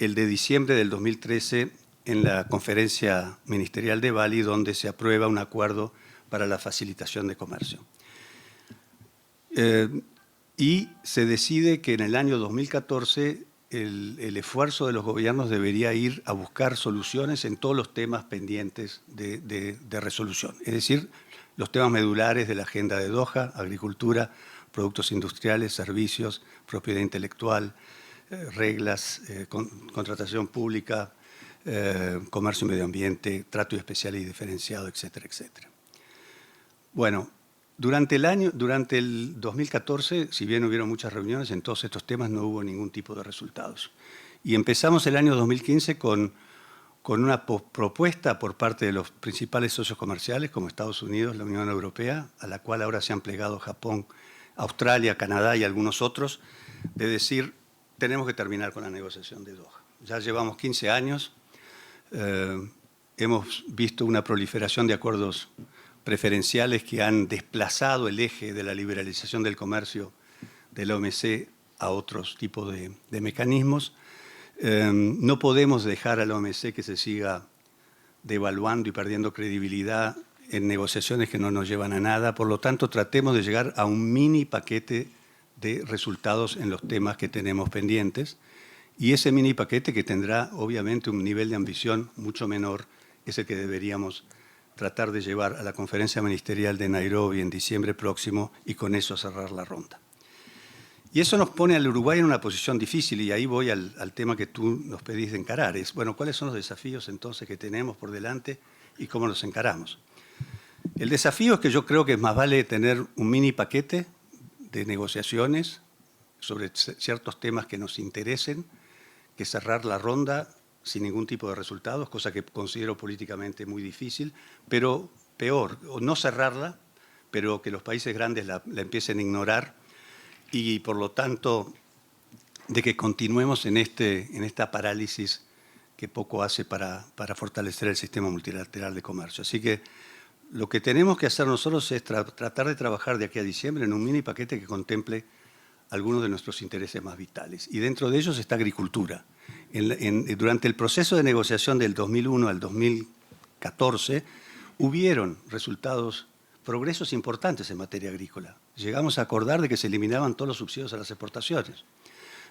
el de diciembre del 2013 en la conferencia ministerial de Bali, donde se aprueba un acuerdo para la facilitación de comercio. Y se decide que en el año 2014 el esfuerzo de los gobiernos debería ir a buscar soluciones en todos los temas pendientes de resolución. Es decir, los temas medulares de la agenda de Doha, agricultura, productos industriales, servicios, propiedad intelectual, reglas, contratación pública, comercio y medio ambiente, trato especial y diferenciado, etcétera, etcétera. Bueno, durante el 2014, si bien hubieron muchas reuniones, en todos estos temas no hubo ningún tipo de resultados. Y empezamos el año 2015 con una propuesta por parte de los principales socios comerciales, como Estados Unidos, la Unión Europea, a la cual ahora se han plegado Japón Australia, Canadá y algunos otros, de decir, tenemos que terminar con la negociación de Doha. Ya llevamos 15 años, hemos visto una proliferación de acuerdos preferenciales que han desplazado el eje de la liberalización del comercio de la OMC a otros tipos de mecanismos. No podemos dejar a la OMC que se siga devaluando y perdiendo credibilidad en negociaciones que no nos llevan a nada. Por lo tanto, tratemos de llegar a un mini paquete de resultados en los temas que tenemos pendientes. Y ese mini paquete, que tendrá obviamente un nivel de ambición mucho menor, es el que deberíamos tratar de llevar a la conferencia ministerial de Nairobi en diciembre próximo y con eso cerrar la ronda. Y eso nos pone al Uruguay en una posición difícil, y ahí voy al tema que tú nos pedís de encarar. Es, bueno, ¿cuáles son los desafíos entonces que tenemos por delante y cómo los encaramos? El desafío es que yo creo que más vale tener un mini paquete de negociaciones sobre ciertos temas que nos interesen, que cerrar la ronda sin ningún tipo de resultados, cosa que considero políticamente muy difícil, pero peor, o no cerrarla, pero que los países grandes la empiecen a ignorar, y por lo tanto de que continuemos en esta parálisis que poco hace para fortalecer el sistema multilateral de comercio. Así que lo que tenemos que hacer nosotros es tratar de trabajar de aquí a diciembre en un mini paquete que contemple algunos de nuestros intereses más vitales. Y dentro de ellos está agricultura. Durante el proceso de negociación del 2001 al 2014 hubieron progresos importantes en materia agrícola. Llegamos a acordar de que se eliminaban todos los subsidios a las exportaciones.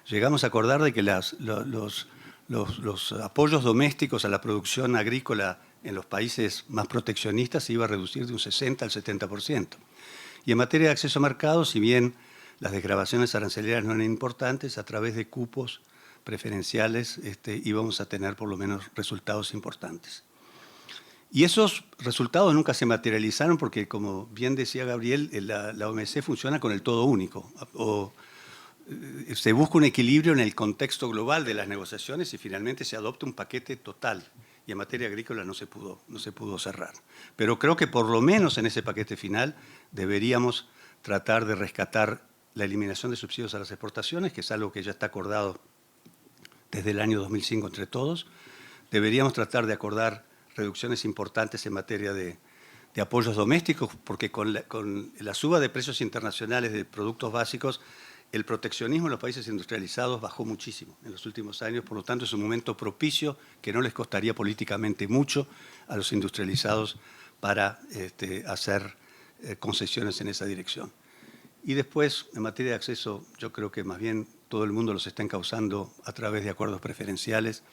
Llegamos a acordar de que los apoyos domésticos a la producción agrícola en los países más proteccionistas se iba a reducir de un 60 al 70%. Y en materia de acceso a mercados, si bien las desgravaciones arancelarias no eran importantes, a través de cupos preferenciales íbamos a tener por lo menos resultados importantes. Y esos resultados nunca se materializaron porque, como bien decía Gabriel, la OMC funciona con el todo único. Se busca un equilibrio en el contexto global de las negociaciones y finalmente se adopta un paquete total. Y en materia agrícola no se pudo cerrar. Pero creo que por lo menos en ese paquete final deberíamos tratar de rescatar la eliminación de subsidios a las exportaciones, que es algo que ya está acordado desde el año 2005 entre todos. Deberíamos tratar de acordar reducciones importantes en materia de apoyos domésticos, porque con la suba de precios internacionales de productos básicos, el proteccionismo en los países industrializados bajó muchísimo en los últimos años. Por lo tanto, es un momento propicio que no les costaría políticamente mucho a los industrializados para hacer concesiones en esa dirección. Y después, en materia de acceso, yo creo que más bien todo el mundo los está encauzando a través de acuerdos preferenciales,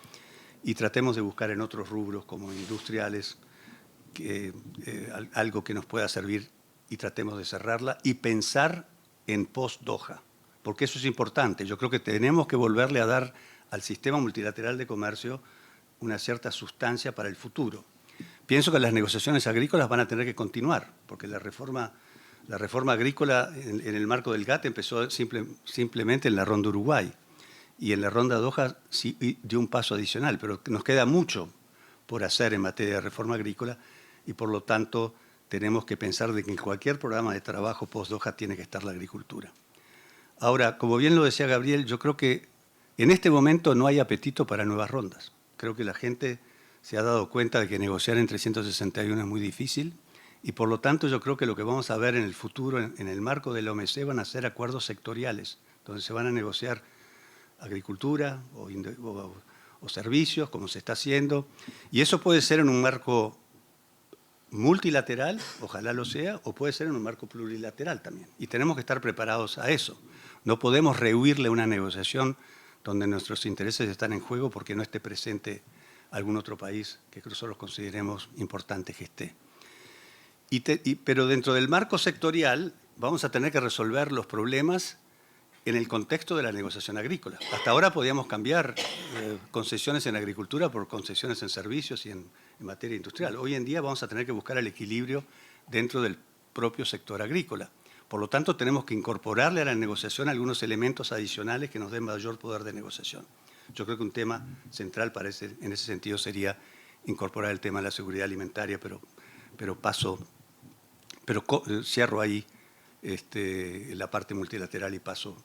y tratemos de buscar en otros rubros como industriales algo que nos pueda servir, y tratemos de cerrarla y pensar en post-Doha, porque eso es importante. Yo creo que tenemos que volverle a dar al sistema multilateral de comercio una cierta sustancia para el futuro. Pienso que las negociaciones agrícolas van a tener que continuar, porque la reforma agrícola en el marco del GATT empezó simplemente en la ronda Uruguay. Y en la ronda Doha sí dio un paso adicional, pero nos queda mucho por hacer en materia de reforma agrícola, y por lo tanto tenemos que pensar de que en cualquier programa de trabajo post-Doha tiene que estar la agricultura. Ahora, como bien lo decía Gabriel, yo creo que en este momento no hay apetito para nuevas rondas. Creo que la gente se ha dado cuenta de que negociar en 361 es muy difícil, y por lo tanto yo creo que lo que vamos a ver en el futuro, en el marco de la OMC, van a ser acuerdos sectoriales, donde se van a negociar agricultura o servicios, como se está haciendo, y eso puede ser en un marco multilateral, ojalá lo sea, o puede ser en un marco plurilateral también, y tenemos que estar preparados a eso. No podemos rehuirle una negociación donde nuestros intereses están en juego porque no esté presente algún otro país que nosotros consideremos importante que esté. Pero dentro del marco sectorial vamos a tener que resolver los problemas en el contexto de la negociación agrícola. Hasta ahora podíamos cambiar concesiones en agricultura por concesiones en servicios y en materia industrial. Hoy en día vamos a tener que buscar el equilibrio dentro del propio sector agrícola. Por lo tanto, tenemos que incorporarle a la negociación algunos elementos adicionales que nos den mayor poder de negociación. Yo creo que un tema central en ese sentido sería incorporar el tema de la seguridad alimentaria, pero cierro ahí la parte multilateral y paso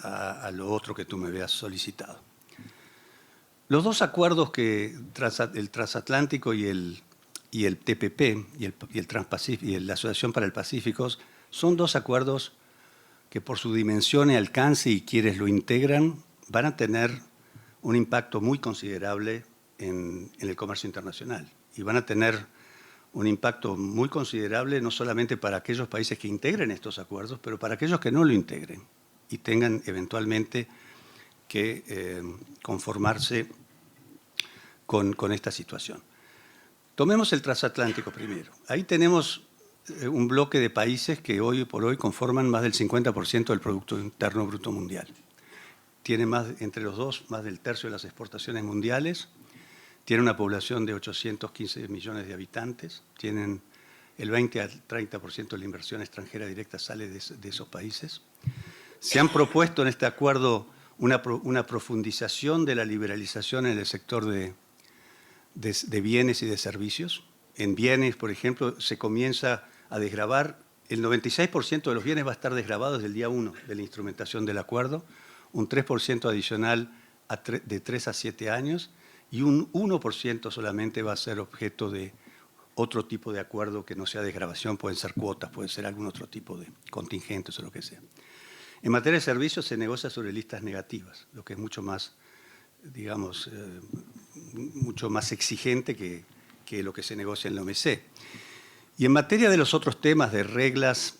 a lo otro que tú me habías solicitado. Los dos acuerdos el transatlántico y el TPP y la Asociación para el Pacífico son dos acuerdos que por su dimensión y alcance y quienes lo integran van a tener un impacto muy considerable en el comercio internacional y van a tener un impacto muy considerable no solamente para aquellos países que integren estos acuerdos, pero para aquellos que no lo integren y tengan eventualmente que conformarse con esta situación. Tomemos el transatlántico primero. Ahí tenemos un bloque de países que hoy por hoy conforman más del 50% del Producto Interno Bruto Mundial. Tiene entre los dos más del tercio de las exportaciones mundiales, tiene una población de 815 millones de habitantes, tienen el 20 al 30% de la inversión extranjera directa sale de esos países. Se han propuesto en este acuerdo una profundización de la liberalización en el sector de bienes y de servicios. En bienes, por ejemplo, se comienza a desgravar, el 96% de los bienes va a estar desgravado desde el día 1 de la instrumentación del acuerdo, un 3% adicional de 3 a 7 años y un 1% solamente va a ser objeto de otro tipo de acuerdo que no sea desgravación, pueden ser cuotas, puede ser algún otro tipo de contingentes o lo que sea. En materia de servicios se negocia sobre listas negativas, lo que es mucho más, digamos, mucho más exigente que lo que se negocia en la OMC. Y en materia de los otros temas de reglas,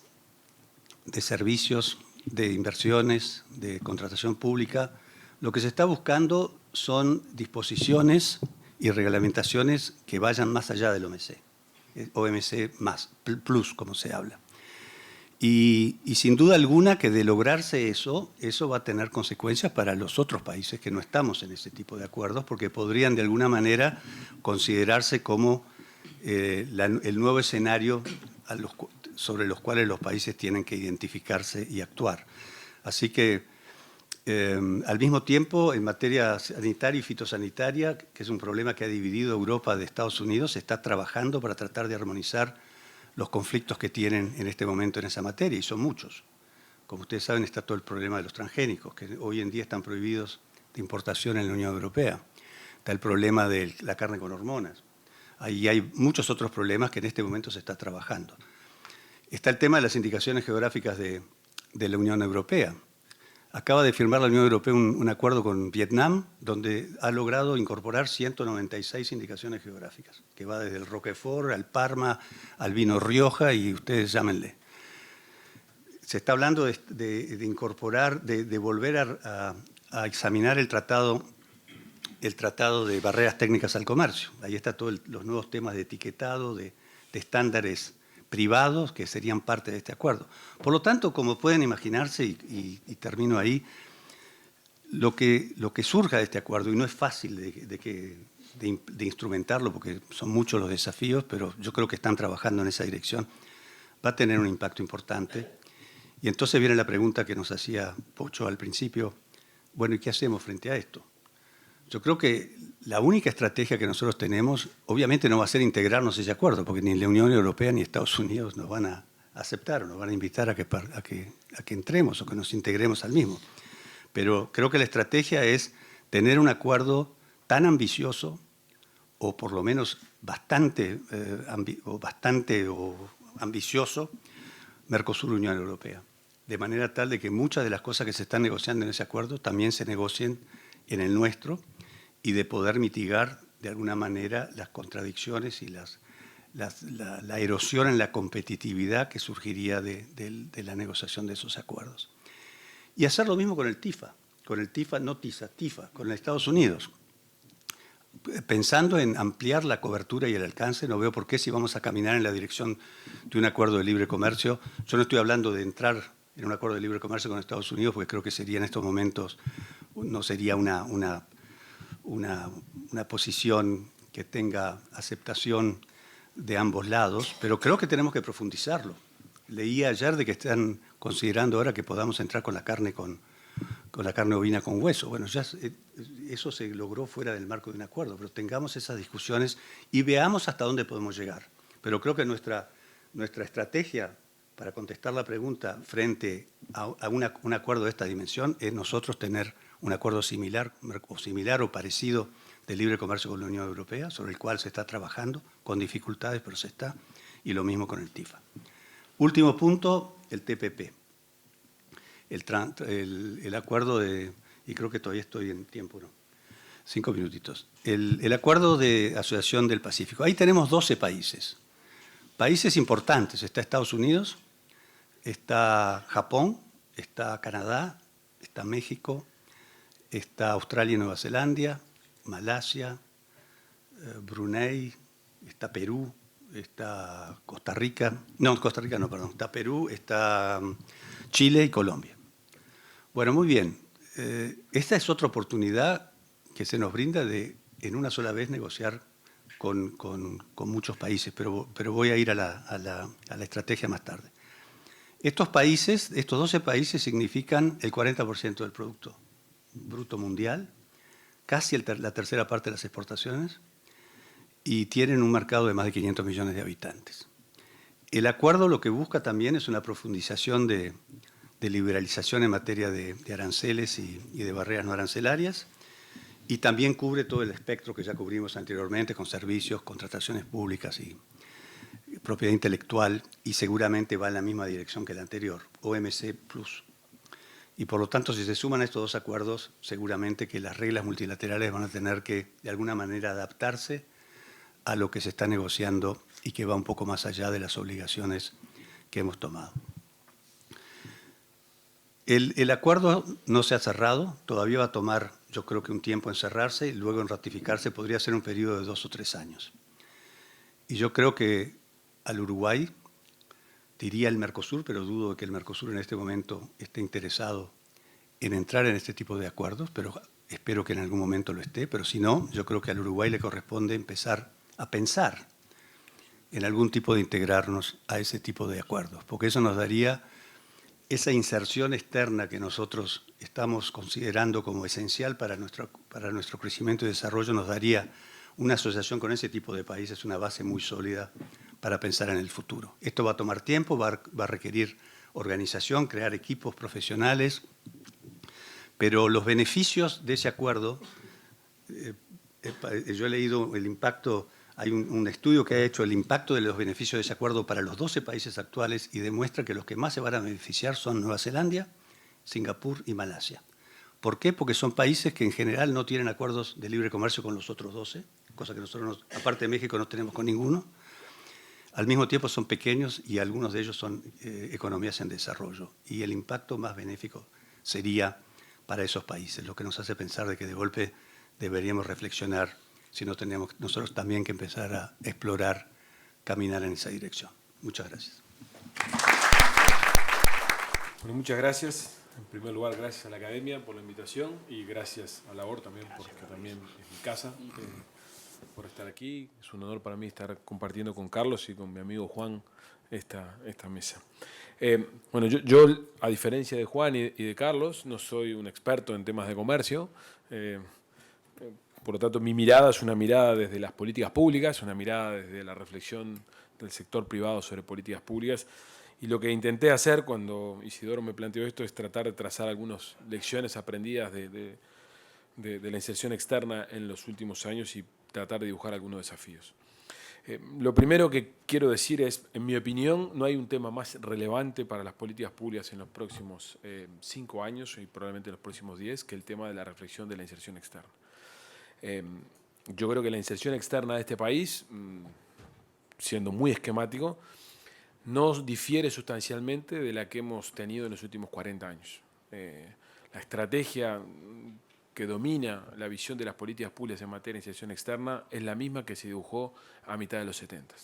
de servicios, de inversiones, de contratación pública, lo que se está buscando son disposiciones y reglamentaciones que vayan más allá del OMC, OMC más, plus, como se habla. Y sin duda alguna que de lograrse eso va a tener consecuencias para los otros países que no estamos en ese tipo de acuerdos, porque podrían de alguna manera considerarse como el nuevo escenario sobre los cuales los países tienen que identificarse y actuar. Así que, al mismo tiempo, en materia sanitaria y fitosanitaria, que es un problema que ha dividido Europa de Estados Unidos, se está trabajando para tratar de armonizar los conflictos que tienen en este momento en esa materia, y son muchos. Como ustedes saben, está todo el problema de los transgénicos, que hoy en día están prohibidos de importación en la Unión Europea. Está el problema de la carne con hormonas. Ahí hay muchos otros problemas que en este momento se está trabajando. Está el tema de las indicaciones geográficas de la Unión Europea. Acaba de firmar la Unión Europea un acuerdo con Vietnam, donde ha logrado incorporar 196 indicaciones geográficas, que va desde el Roquefort, al Parma, al vino Rioja, y ustedes llámenle. Se está hablando de incorporar, de volver a examinar el tratado de barreras técnicas al comercio. Ahí están todos los nuevos temas de etiquetado, de estándares privados que serían parte de este acuerdo. Por lo tanto, como pueden imaginarse, y termino ahí, lo que surja de este acuerdo, y no es fácil de instrumentarlo porque son muchos los desafíos, pero yo creo que están trabajando en esa dirección, va a tener un impacto importante. Y entonces viene la pregunta que nos hacía Pocho al principio, bueno, ¿y qué hacemos frente a esto? Yo creo que la única estrategia que nosotros tenemos, obviamente no va a ser integrarnos a ese acuerdo, porque ni la Unión Europea ni Estados Unidos nos van a aceptar o nos van a invitar a que entremos o que nos integremos al mismo. Pero creo que la estrategia es tener un acuerdo tan ambicioso, o por lo menos bastante ambicioso, Mercosur-Unión Europea. De manera tal de que muchas de las cosas que se están negociando en ese acuerdo también se negocien en el nuestro, y de poder mitigar de alguna manera las contradicciones y la erosión en la competitividad que surgiría de la negociación de esos acuerdos. Y hacer lo mismo con el TIFA, no TISA, TIFA, con los Estados Unidos. Pensando en ampliar la cobertura y el alcance, no veo por qué si vamos a caminar en la dirección de un acuerdo de libre comercio. Yo no estoy hablando de entrar en un acuerdo de libre comercio con Estados Unidos, porque creo que sería en estos momentos, no sería una posición que tenga aceptación de ambos lados, pero creo que tenemos que profundizarlo. Leí ayer de que están considerando ahora que podamos entrar con la carne ovina con hueso. Bueno, ya eso se logró fuera del marco de un acuerdo, pero tengamos esas discusiones y veamos hasta dónde podemos llegar. Pero creo que nuestra estrategia para contestar la pregunta frente a un acuerdo de esta dimensión es nosotros tener un acuerdo similar o parecido de libre comercio con la Unión Europea, sobre el cual se está trabajando, con dificultades, pero se está, y lo mismo con el TIFA. Último punto, el TPP. El acuerdo de, y creo que todavía estoy en tiempo, ¿no? 5 minutitos. El acuerdo de asociación del Pacífico. Ahí tenemos 12 países. Países importantes. Está Estados Unidos, está Japón, está Canadá, está México, está Australia y Nueva Zelanda, Malasia, Brunei, está Perú, está Costa Rica, está Perú, está Chile y Colombia. Bueno, muy bien. Esta es otra oportunidad que se nos brinda de en una sola vez negociar con muchos países, pero voy a ir a la estrategia más tarde. Estos 12 países significan el 40% del Producto Bruto Mundial, casi la tercera parte de las exportaciones, y tienen un mercado de más de 500 millones de habitantes. El acuerdo lo que busca también es una profundización de liberalización en materia de aranceles y de barreras no arancelarias, y también cubre todo el espectro que ya cubrimos anteriormente con servicios, contrataciones públicas y propiedad intelectual, y seguramente va en la misma dirección que el anterior, OMC+. Y por lo tanto, si se suman estos dos acuerdos, seguramente que las reglas multilaterales van a tener que, de alguna manera, adaptarse a lo que se está negociando y que va un poco más allá de las obligaciones que hemos tomado. El acuerdo no se ha cerrado, todavía va a tomar, yo creo que un tiempo en cerrarse y luego en ratificarse podría ser un periodo de 2 o 3 años. Y yo creo que al Uruguay, diría el Mercosur, pero dudo de que el Mercosur en este momento esté interesado en entrar en este tipo de acuerdos, pero espero que en algún momento lo esté, pero si no, yo creo que al Uruguay le corresponde empezar a pensar en algún tipo de integrarnos a ese tipo de acuerdos, porque eso nos daría esa inserción externa que nosotros estamos considerando como esencial para nuestro crecimiento y desarrollo, nos daría una asociación con ese tipo de países, una base muy sólida para pensar en el futuro. Esto va a tomar tiempo, va a requerir organización, crear equipos profesionales, pero los beneficios de ese acuerdo, yo he leído el impacto, hay un estudio que ha hecho el impacto de los beneficios de ese acuerdo para los 12 países actuales y demuestra que los que más se van a beneficiar son Nueva Zelanda, Singapur y Malasia. ¿Por qué? Porque son países que en general no tienen acuerdos de libre comercio con los otros 12, cosa que nosotros, aparte de México, no tenemos con ninguno. Al mismo tiempo son pequeños y algunos de ellos son economías en desarrollo. Y el impacto más benéfico sería para esos países, lo que nos hace pensar de que de golpe deberíamos reflexionar si no tenemos nosotros también que empezar a explorar, caminar en esa dirección. Muchas gracias. Bueno, muchas gracias. En primer lugar, gracias a la Academia por la invitación y gracias a Labor también, porque también es mi casa, por estar aquí. Es un honor para mí estar compartiendo con Carlos y con mi amigo Juan esta mesa. Bueno, yo, a diferencia de Juan y de Carlos, no soy un experto en temas de comercio. Por lo tanto, mi mirada es una mirada desde las políticas públicas, una mirada desde la reflexión del sector privado sobre políticas públicas. Y lo que intenté hacer cuando Isidoro me planteó esto es tratar de trazar algunas lecciones aprendidas de la inserción externa en los últimos años y tratar de dibujar algunos desafíos. Lo primero que quiero decir es, en mi opinión, no hay un tema más relevante para las políticas públicas en los próximos 5 años y probablemente en los próximos 10 que el tema de la reflexión de la inserción externa. Yo creo que la inserción externa de este país, siendo muy esquemático, no difiere sustancialmente de la que hemos tenido en los últimos 40 años. La estrategia que domina la visión de las políticas públicas en materia de inserción externa es la misma que se dibujó a mitad de los 70.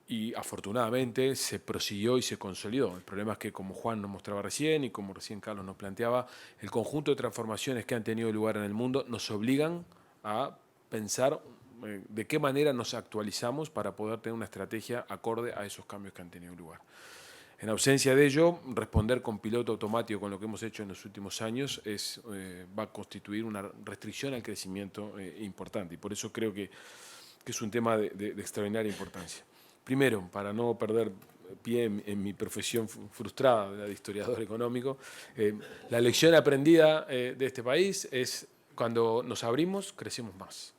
Y afortunadamente se prosiguió y se consolidó. El problema es que, como Juan nos mostraba recién y como recién Carlos nos planteaba, el conjunto de transformaciones que han tenido lugar en el mundo nos obligan a pensar de qué manera nos actualizamos para poder tener una estrategia acorde a esos cambios que han tenido lugar. En ausencia de ello, responder con piloto automático con lo que hemos hecho en los últimos años va a constituir una restricción al crecimiento importante. Y por eso creo que es un tema de extraordinaria importancia. Primero, para no perder pie en mi profesión frustrada de historiador económico. La lección aprendida de este país es cuando nos abrimos, crecemos más.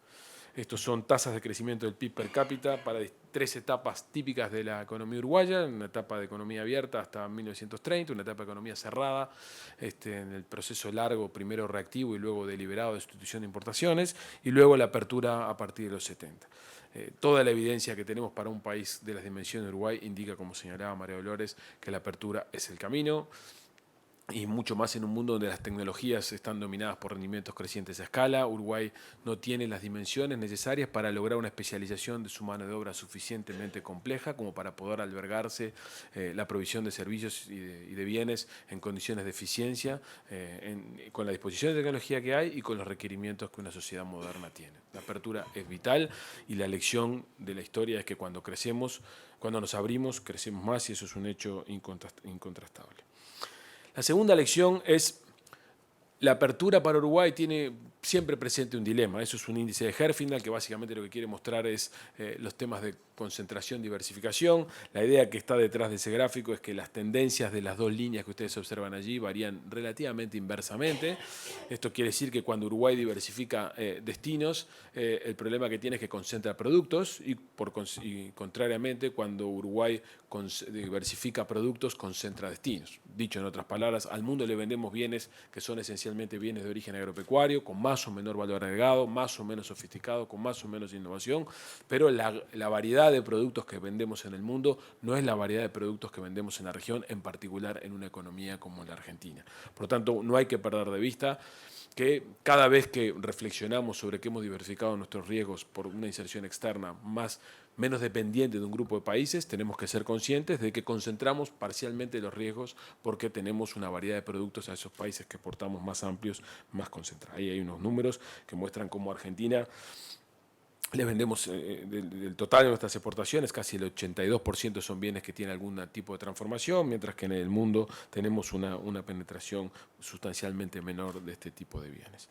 Estos son tasas de crecimiento del PIB per cápita para 3 etapas típicas de la economía uruguaya, una etapa de economía abierta hasta 1930, una etapa de economía cerrada, en el proceso largo, primero reactivo y luego deliberado de sustitución de importaciones, y luego la apertura a partir de los 70. Toda la evidencia que tenemos para un país de las dimensiones de Uruguay indica, como señalaba María Dolores, que la apertura es el camino. Y mucho más en un mundo donde las tecnologías están dominadas por rendimientos crecientes a escala. Uruguay no tiene las dimensiones necesarias para lograr una especialización de su mano de obra suficientemente compleja como para poder albergarse la provisión de servicios y de bienes en condiciones de eficiencia, con la disposición de tecnología que hay y con los requerimientos que una sociedad moderna tiene. La apertura es vital y la lección de la historia es que cuando crecemos, cuando nos abrimos, crecemos más y eso es un hecho incontrastable. La segunda lección es la apertura para Uruguay tiene siempre presente un dilema. Eso es un índice de Herfindahl que básicamente lo que quiere mostrar es los temas de concentración, diversificación. La idea que está detrás de ese gráfico es que las tendencias de las dos líneas que ustedes observan allí varían relativamente inversamente. Esto quiere decir que cuando Uruguay diversifica destinos, el problema que tiene es que concentra productos y contrariamente cuando Uruguay diversifica productos, concentra destinos. Dicho en otras palabras, al mundo le vendemos bienes que son esencialmente bienes de origen agropecuario, con más o menor valor agregado, más o menos sofisticado, con más o menos innovación, pero la variedad de productos que vendemos en el mundo no es la variedad de productos que vendemos en la región, en particular en una economía como la Argentina. Por lo tanto, no hay que perder de vista que cada vez que reflexionamos sobre que hemos diversificado nuestros riesgos por una inserción externa menos dependiente de un grupo de países, tenemos que ser conscientes de que concentramos parcialmente los riesgos porque tenemos una variedad de productos a esos países que exportamos más amplios, más concentrados. Ahí hay unos números que muestran cómo Argentina le vendemos del total de nuestras exportaciones, casi el 82% son bienes que tienen algún tipo de transformación, mientras que en el mundo tenemos una penetración sustancialmente menor de este tipo de bienes.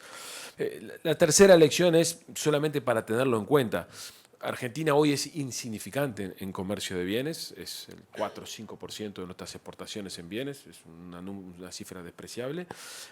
La tercera lección es, solamente para tenerlo en cuenta, Argentina hoy es insignificante en comercio de bienes, es el 4 o 5% de nuestras exportaciones en bienes, es una cifra despreciable,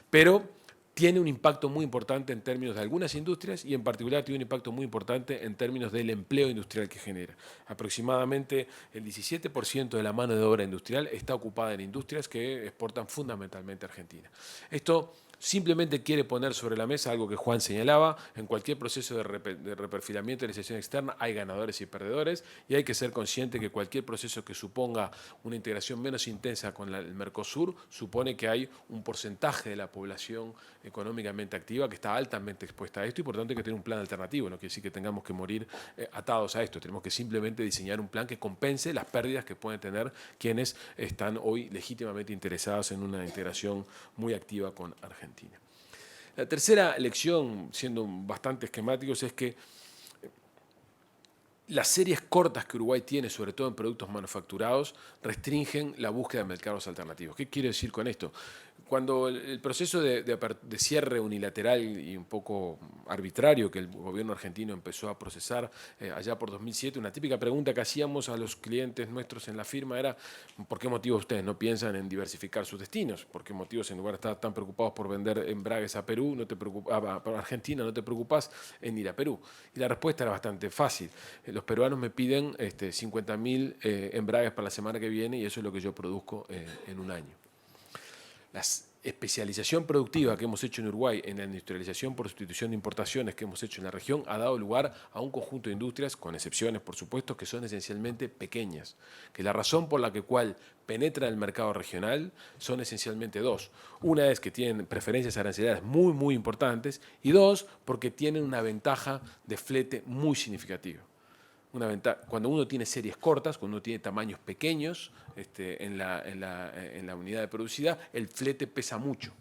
pero tiene un impacto muy importante en términos de algunas industrias y en particular tiene un impacto muy importante en términos del empleo industrial que genera. Aproximadamente el 17% de la mano de obra industrial está ocupada en industrias que exportan fundamentalmente a Argentina. Esto simplemente quiere poner sobre la mesa algo que Juan señalaba: en cualquier proceso de reperfilamiento de la inserción externa hay ganadores y perdedores, y hay que ser consciente que cualquier proceso que suponga una integración menos intensa con el Mercosur supone que hay un porcentaje de la población económicamente activa que está altamente expuesta a esto y por tanto hay que tener un plan alternativo. No quiere decir que tengamos que morir atados a esto, tenemos que simplemente diseñar un plan que compense las pérdidas que pueden tener quienes están hoy legítimamente interesados en una integración muy activa con Argentina. La tercera lección, siendo bastante esquemáticos, es que las series cortas que Uruguay tiene, sobre todo en productos manufacturados, restringen la búsqueda de mercados alternativos. ¿Qué quiero decir con esto? Cuando el proceso de cierre unilateral y un poco arbitrario que el gobierno argentino empezó a procesar allá por 2007, una típica pregunta que hacíamos a los clientes nuestros en la firma era: ¿por qué motivos ustedes no piensan en diversificar sus destinos? ¿Por qué motivos, en lugar de estar tan preocupados por vender embragues a Perú, a Argentina, no te preocupas en ir a Perú? Y la respuesta era bastante fácil. Los peruanos me piden 50.000 embragues para la semana que viene y eso es lo que yo produzco en un año. La especialización productiva que hemos hecho en Uruguay en la industrialización por sustitución de importaciones que hemos hecho en la región ha dado lugar a un conjunto de industrias, con excepciones por supuesto, que son esencialmente pequeñas, que la razón por la cual penetra el mercado regional son esencialmente dos. Una es que tienen preferencias arancelarias muy, muy importantes, y dos, porque tienen una ventaja de flete muy significativa. Cuando uno tiene series cortas, cuando uno tiene tamaños pequeños en la unidad de productividad, el flete pesa mucho.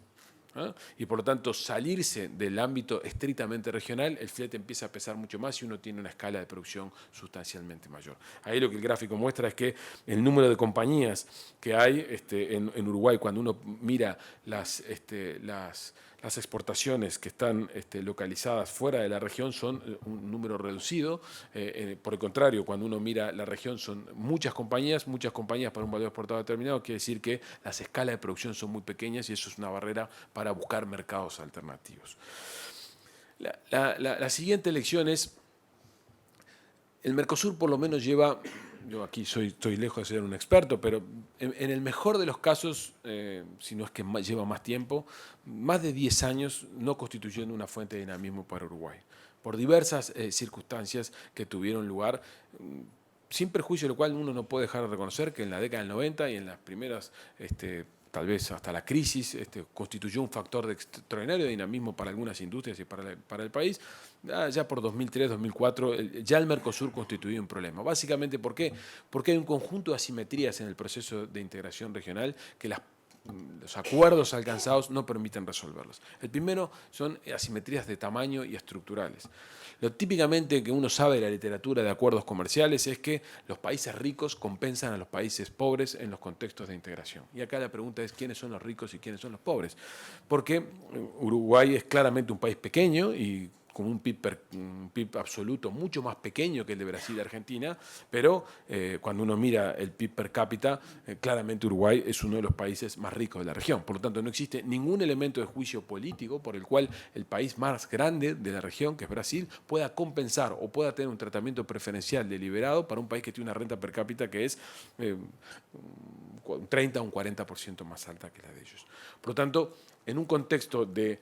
Y por lo tanto salirse del ámbito estrictamente regional, el flete empieza a pesar mucho más y uno tiene una escala de producción sustancialmente mayor. Ahí lo que el gráfico muestra es que el número de compañías que hay en Uruguay, cuando uno mira las exportaciones que están localizadas fuera de la región, son un número reducido. Por el contrario, cuando uno mira la región, son muchas compañías para un valor exportado determinado. Quiere decir que las escalas de producción son muy pequeñas y eso es una barrera para buscar mercados alternativos. La siguiente lección es, el Mercosur por lo menos lleva, yo aquí estoy lejos de ser un experto, pero en el mejor de los casos, si no es que lleva más tiempo, más de 10 años no constituyendo una fuente de dinamismo para Uruguay, por diversas circunstancias que tuvieron lugar, sin perjuicio de lo cual uno no puede dejar de reconocer que en la década del 90 y en las primeras tal vez hasta la crisis, constituyó un factor de extraordinario dinamismo para algunas industrias y para el país. Ya por 2003, 2004, ya el Mercosur constituía un problema. Básicamente, ¿por qué? Porque hay un conjunto de asimetrías en el proceso de integración regional que los acuerdos alcanzados no permiten resolverlos. El primero son asimetrías de tamaño y estructurales. Lo típicamente que uno sabe de la literatura de acuerdos comerciales es que los países ricos compensan a los países pobres en los contextos de integración. Y acá la pregunta es quiénes son los ricos y quiénes son los pobres. Porque Uruguay es claramente un país pequeño y con un PIB absoluto mucho más pequeño que el de Brasil y Argentina, pero cuando uno mira el PIB per cápita, claramente Uruguay es uno de los países más ricos de la región. Por lo tanto, no existe ningún elemento de juicio político por el cual el país más grande de la región, que es Brasil, pueda compensar o pueda tener un tratamiento preferencial deliberado para un país que tiene una renta per cápita que es un 30 o un 40% más alta que la de ellos. Por lo tanto, en un contexto de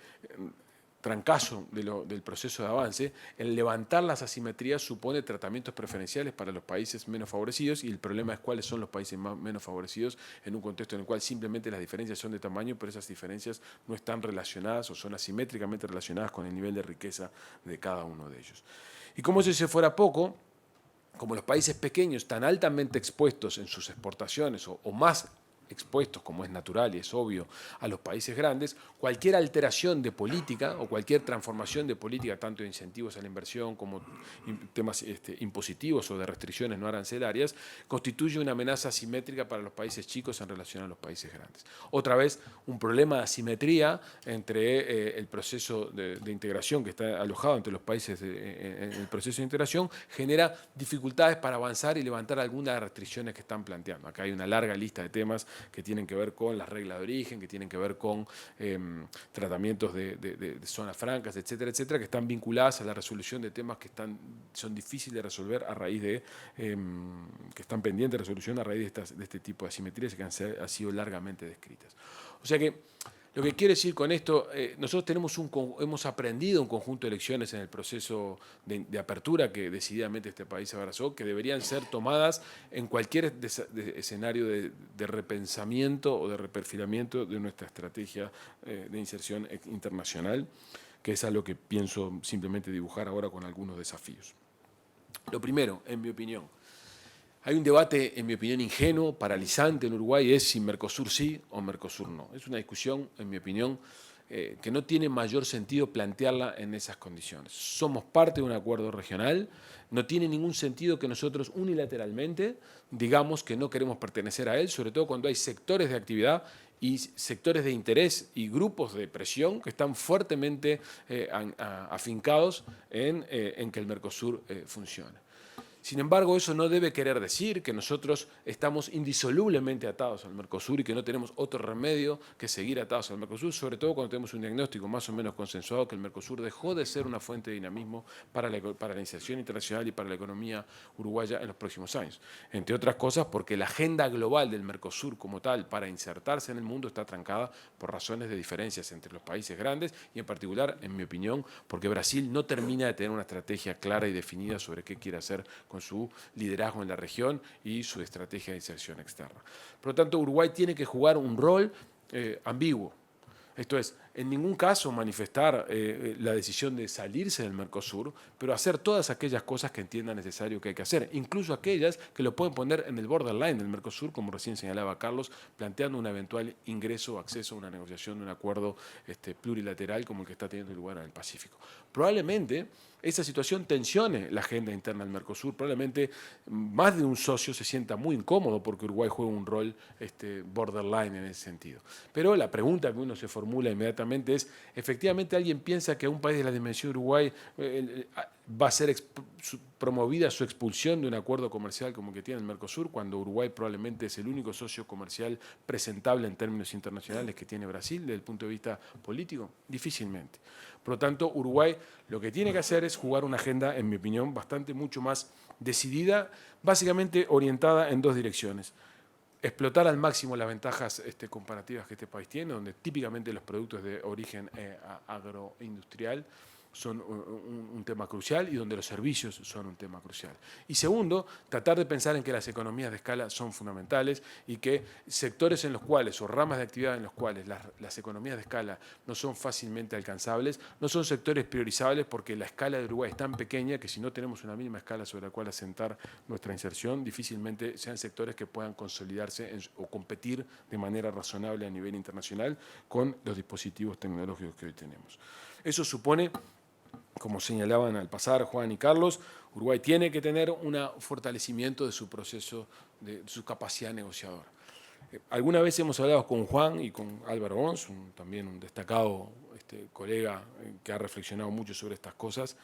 trancazo del proceso de avance, el levantar las asimetrías supone tratamientos preferenciales para los países menos favorecidos y el problema es cuáles son los países menos favorecidos en un contexto en el cual simplemente las diferencias son de tamaño, pero esas diferencias no están relacionadas o son asimétricamente relacionadas con el nivel de riqueza de cada uno de ellos. Y como si se fuera poco, como los países pequeños están altamente expuestos en sus exportaciones o más expuestos, como es natural y es obvio, a los países grandes, cualquier alteración de política o cualquier transformación de política, tanto de incentivos a la inversión como temas impositivos o de restricciones no arancelarias, constituye una amenaza asimétrica para los países chicos en relación a los países grandes. Otra vez, un problema de asimetría entre el proceso de integración que está alojado entre los países en el proceso de integración genera dificultades para avanzar y levantar algunas de las restricciones que están planteando. Acá hay una larga lista de temas que tienen que ver con las reglas de origen, que tienen que ver con tratamientos de zonas francas, etcétera, etcétera, que están vinculadas a la resolución de temas que son difíciles de resolver a raíz de, que están pendientes de resolución a raíz de este tipo de asimetrías que han sido largamente descritas. O sea que lo que quiero decir con esto, nosotros hemos aprendido un conjunto de lecciones en el proceso de apertura que decididamente este país abrazó, que deberían ser tomadas en cualquier escenario de repensamiento o de reperfilamiento de nuestra estrategia de inserción internacional, que es algo que pienso simplemente dibujar ahora con algunos desafíos. Lo primero, en mi opinión, hay un debate, en mi opinión, ingenuo, paralizante en Uruguay, es si Mercosur sí o Mercosur no. Es una discusión, en mi opinión, que no tiene mayor sentido plantearla en esas condiciones. Somos parte de un acuerdo regional, no tiene ningún sentido que nosotros unilateralmente digamos que no queremos pertenecer a él, sobre todo cuando hay sectores de actividad y sectores de interés y grupos de presión que están fuertemente afincados en que el Mercosur funcione. Sin embargo, eso no debe querer decir que nosotros estamos indisolublemente atados al Mercosur y que no tenemos otro remedio que seguir atados al Mercosur, sobre todo cuando tenemos un diagnóstico más o menos consensuado que el Mercosur dejó de ser una fuente de dinamismo para la inserción internacional y para la economía uruguaya en los próximos años. Entre otras cosas porque la agenda global del Mercosur como tal para insertarse en el mundo está trancada por razones de diferencias entre los países grandes y en particular, en mi opinión, porque Brasil no termina de tener una estrategia clara y definida sobre qué quiere hacer con su liderazgo en la región y su estrategia de inserción externa. Por lo tanto, Uruguay tiene que jugar un rol ambiguo. Esto es, en ningún caso manifestar la decisión de salirse del Mercosur, pero hacer todas aquellas cosas que entienda necesario que hay que hacer, incluso aquellas que lo pueden poner en el borderline del Mercosur, como recién señalaba Carlos, planteando un eventual ingreso o acceso a una negociación de un acuerdo plurilateral como el que está teniendo lugar en el Pacífico. Probablemente esa situación tensione la agenda interna del Mercosur, probablemente más de un socio se sienta muy incómodo porque Uruguay juega un rol borderline en ese sentido. Pero la pregunta que uno se formula inmediatamente es, ¿efectivamente alguien piensa que a un país de la dimensión de Uruguay va a ser promovida su expulsión de un acuerdo comercial como el que tiene el Mercosur, cuando Uruguay probablemente es el único socio comercial presentable en términos internacionales que tiene Brasil desde el punto de vista político? Difícilmente. Por lo tanto, Uruguay lo que tiene que hacer es jugar una agenda, en mi opinión, mucho más decidida, básicamente orientada en dos direcciones. Explotar al máximo las ventajas comparativas que este país tiene, donde típicamente los productos de origen agroindustrial son un tema crucial y donde los servicios son un tema crucial. Y segundo, tratar de pensar en que las economías de escala son fundamentales y que sectores en los cuales, o ramas de actividad en los cuales las economías de escala no son fácilmente alcanzables, no son sectores priorizables porque la escala de Uruguay es tan pequeña que si no tenemos una mínima escala sobre la cual asentar nuestra inserción, difícilmente sean sectores que puedan consolidarse o competir de manera razonable a nivel internacional con los dispositivos tecnológicos que hoy tenemos. Eso supone, como señalaban al pasar Juan y Carlos, Uruguay tiene que tener un fortalecimiento de su proceso, de su capacidad negociadora. Alguna vez hemos hablado con Juan y con Álvaro Ons, también un destacado colega que ha reflexionado mucho sobre estas cosas,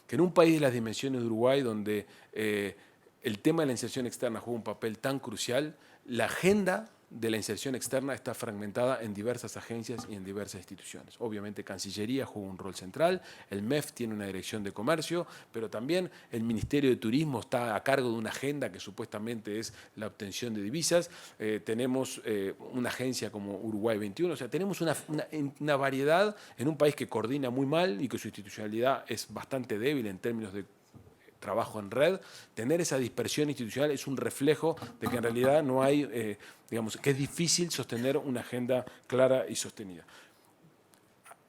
que en un país de las dimensiones de Uruguay, donde el tema de la inserción externa juega un papel tan crucial, la agenda de la inserción externa está fragmentada en diversas agencias y en diversas instituciones. Obviamente Cancillería juega un rol central, el MEF tiene una dirección de comercio, pero también el Ministerio de Turismo está a cargo de una agenda que supuestamente es la obtención de divisas, tenemos una agencia como Uruguay 21, o sea, tenemos una variedad en un país que coordina muy mal y que su institucionalidad es bastante débil en términos de trabajo en red. Tener esa dispersión institucional es un reflejo de que en realidad no hay, que es difícil sostener una agenda clara y sostenida.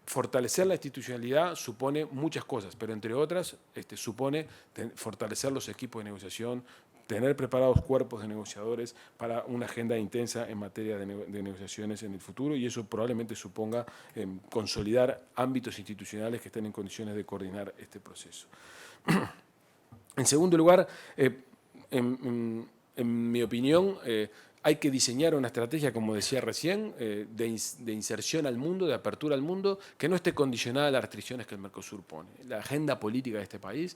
Fortalecer la institucionalidad supone muchas cosas, pero entre otras supone fortalecer los equipos de negociación, tener preparados cuerpos de negociadores para una agenda intensa en materia de negociaciones en el futuro, y eso probablemente suponga consolidar ámbitos institucionales que estén en condiciones de coordinar este proceso. En segundo lugar, en mi opinión, hay que diseñar una estrategia, como decía recién, de inserción al mundo, de apertura al mundo, que no esté condicionada a las restricciones que el Mercosur pone. La agenda política de este país,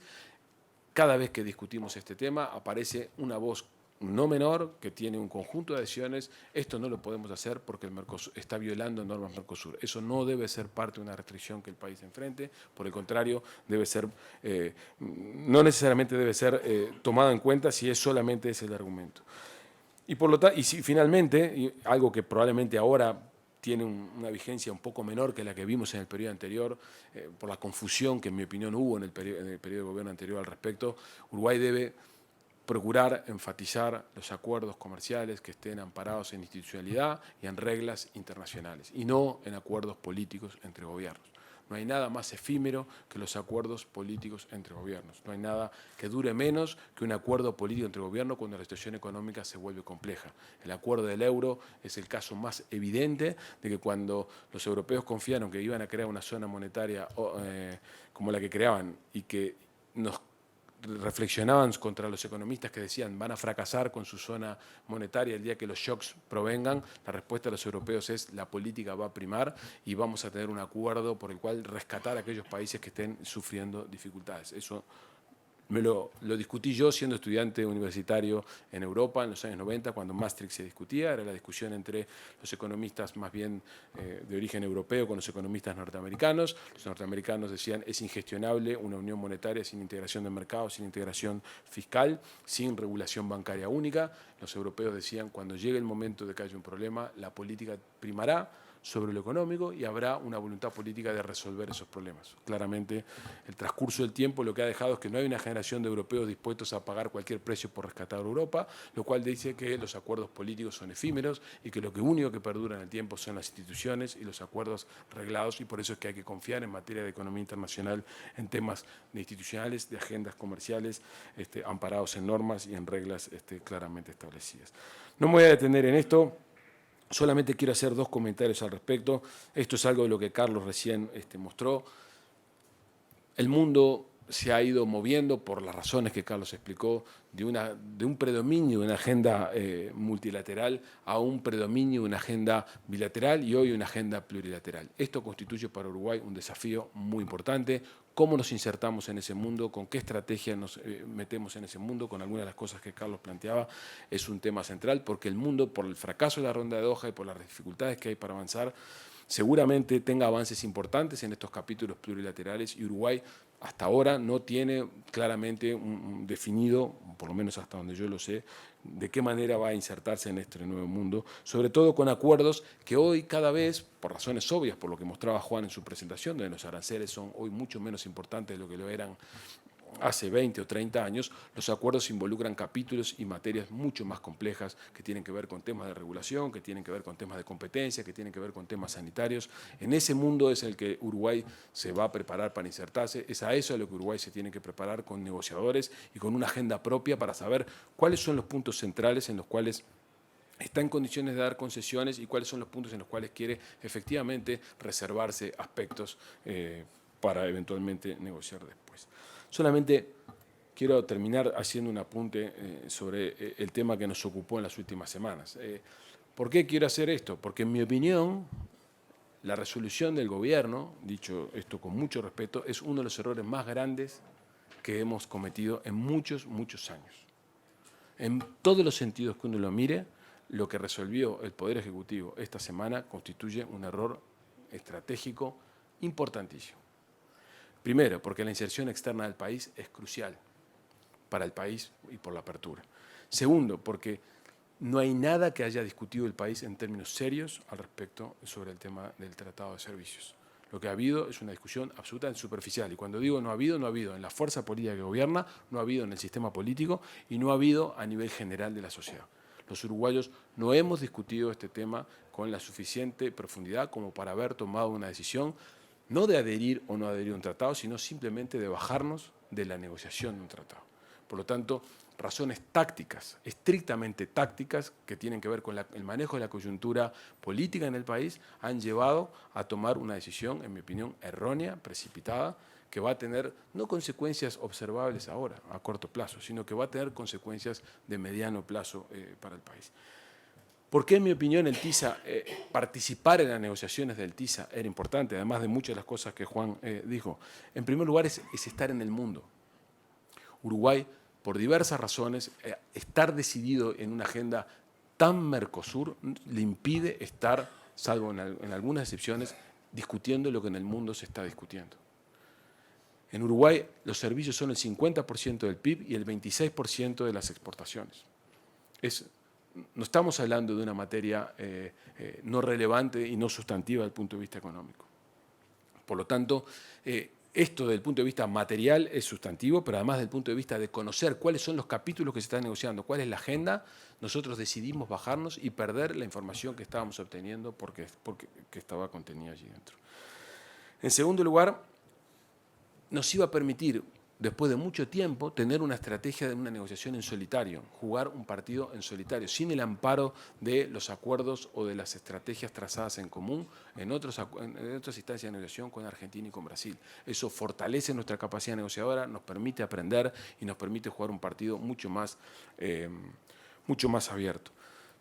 cada vez que discutimos este tema, aparece una voz no menor que tiene un conjunto de decisiones. Esto no lo podemos hacer porque el Mercosur está violando normas Mercosur. Eso no debe ser parte de una restricción que el país enfrente, por el contrario, debe ser, no necesariamente debe ser tomada en cuenta si es solamente ese el argumento. Y por lo tanto, finalmente, algo que probablemente ahora tiene una vigencia un poco menor que la que vimos en el periodo anterior, por la confusión que en mi opinión hubo en el periodo de gobierno anterior al respecto, Uruguay debe procurar enfatizar los acuerdos comerciales que estén amparados en institucionalidad y en reglas internacionales, y no en acuerdos políticos entre gobiernos. No hay nada más efímero que los acuerdos políticos entre gobiernos. No hay nada que dure menos que un acuerdo político entre gobiernos cuando la situación económica se vuelve compleja. El acuerdo del euro es el caso más evidente de que cuando los europeos confiaron que iban a crear una zona monetaria como la que creaban y que nos reflexionaban contra los economistas que decían van a fracasar con su zona monetaria el día que los shocks provengan, la respuesta de los europeos es la política va a primar y vamos a tener un acuerdo por el cual rescatar a aquellos países que estén sufriendo dificultades. Eso me lo discutí yo siendo estudiante universitario en Europa en los años 90, cuando Maastricht se discutía, era la discusión entre los economistas más bien de origen europeo con los economistas norteamericanos. Los norteamericanos decían es ingestionable una unión monetaria sin integración de mercado, sin integración fiscal, sin regulación bancaria única. Los europeos decían cuando llegue el momento de que haya un problema, la política primará, sobre lo económico y habrá una voluntad política de resolver esos problemas. Claramente, el transcurso del tiempo lo que ha dejado es que no hay una generación de europeos dispuestos a pagar cualquier precio por rescatar a Europa, lo cual dice que los acuerdos políticos son efímeros y que lo único que perdura en el tiempo son las instituciones y los acuerdos reglados, y por eso es que hay que confiar en materia de economía internacional en temas de institucionales, de agendas comerciales, amparados en normas y en reglas claramente establecidas. No me voy a detener en esto. Solamente quiero hacer 2 comentarios al respecto. Esto es algo de lo que Carlos recién mostró. El mundo se ha ido moviendo, por las razones que Carlos explicó, de un predominio de una agenda multilateral a un predominio de una agenda bilateral y hoy una agenda plurilateral. Esto constituye para Uruguay un desafío muy importante. ¿Cómo nos insertamos en ese mundo? ¿Con qué estrategia nos metemos en ese mundo? Con algunas de las cosas que Carlos planteaba, es un tema central, porque el mundo, por el fracaso de la ronda de Doha y por las dificultades que hay para avanzar, seguramente tenga avances importantes en estos capítulos plurilaterales, y Uruguay hasta ahora no tiene claramente definido, por lo menos hasta donde yo lo sé, de qué manera va a insertarse en este nuevo mundo, sobre todo con acuerdos que hoy cada vez, por razones obvias, por lo que mostraba Juan en su presentación, donde los aranceles son hoy mucho menos importantes de lo que lo eran hace 20 o 30 años, los acuerdos involucran capítulos y materias mucho más complejas que tienen que ver con temas de regulación, que tienen que ver con temas de competencia, que tienen que ver con temas sanitarios. En ese mundo es el que Uruguay se va a preparar para insertarse, es a eso a lo que Uruguay se tiene que preparar con negociadores y con una agenda propia para saber cuáles son los puntos centrales en los cuales está en condiciones de dar concesiones y cuáles son los puntos en los cuales quiere efectivamente reservarse aspectos para eventualmente negociar después. Solamente quiero terminar haciendo un apunte sobre el tema que nos ocupó en las últimas semanas. ¿Por qué quiero hacer esto? Porque en mi opinión, la resolución del gobierno, dicho esto con mucho respeto, es uno de los errores más grandes que hemos cometido en muchos, muchos años. En todos los sentidos que uno lo mire, lo que resolvió el Poder Ejecutivo esta semana constituye un error estratégico importantísimo. Primero, porque la inserción externa del país es crucial para el país y por la apertura. Segundo, porque no hay nada que haya discutido el país en términos serios al respecto sobre el tema del Tratado de Servicios. Lo que ha habido es una discusión absolutamente superficial. Y cuando digo no ha habido, no ha habido en la fuerza política que gobierna, no ha habido en el sistema político y no ha habido a nivel general de la sociedad. Los uruguayos no hemos discutido este tema con la suficiente profundidad como para haber tomado una decisión no de adherir o no adherir a un tratado, sino simplemente de bajarnos de la negociación de un tratado. Por lo tanto, razones tácticas, estrictamente tácticas, que tienen que ver con el manejo de la coyuntura política en el país, han llevado a tomar una decisión, en mi opinión, errónea, precipitada, que va a tener no consecuencias observables ahora, a corto plazo, sino que va a tener consecuencias de mediano plazo para el país. ¿Por qué, en mi opinión, el TISA, participar en las negociaciones del TISA era importante, además de muchas de las cosas que Juan dijo? En primer lugar, es estar en el mundo. Uruguay, por diversas razones, estar decidido en una agenda tan Mercosur le impide estar, salvo en algunas excepciones, discutiendo lo que en el mundo se está discutiendo. En Uruguay, los servicios son el 50% del PIB y el 26% de las exportaciones. No estamos hablando de una materia no relevante y no sustantiva desde el punto de vista económico. Por lo tanto, esto desde el punto de vista material es sustantivo, pero además desde el punto de vista de conocer cuáles son los capítulos que se están negociando, cuál es la agenda, nosotros decidimos bajarnos y perder la información que estábamos obteniendo porque estaba contenida allí dentro. En segundo lugar, nos iba a permitir, después de mucho tiempo, tener una estrategia de una negociación en solitario, jugar un partido en solitario, sin el amparo de los acuerdos o de las estrategias trazadas en común en otras instancias de negociación con Argentina y con Brasil. Eso fortalece nuestra capacidad negociadora, nos permite aprender y nos permite jugar un partido mucho más abierto.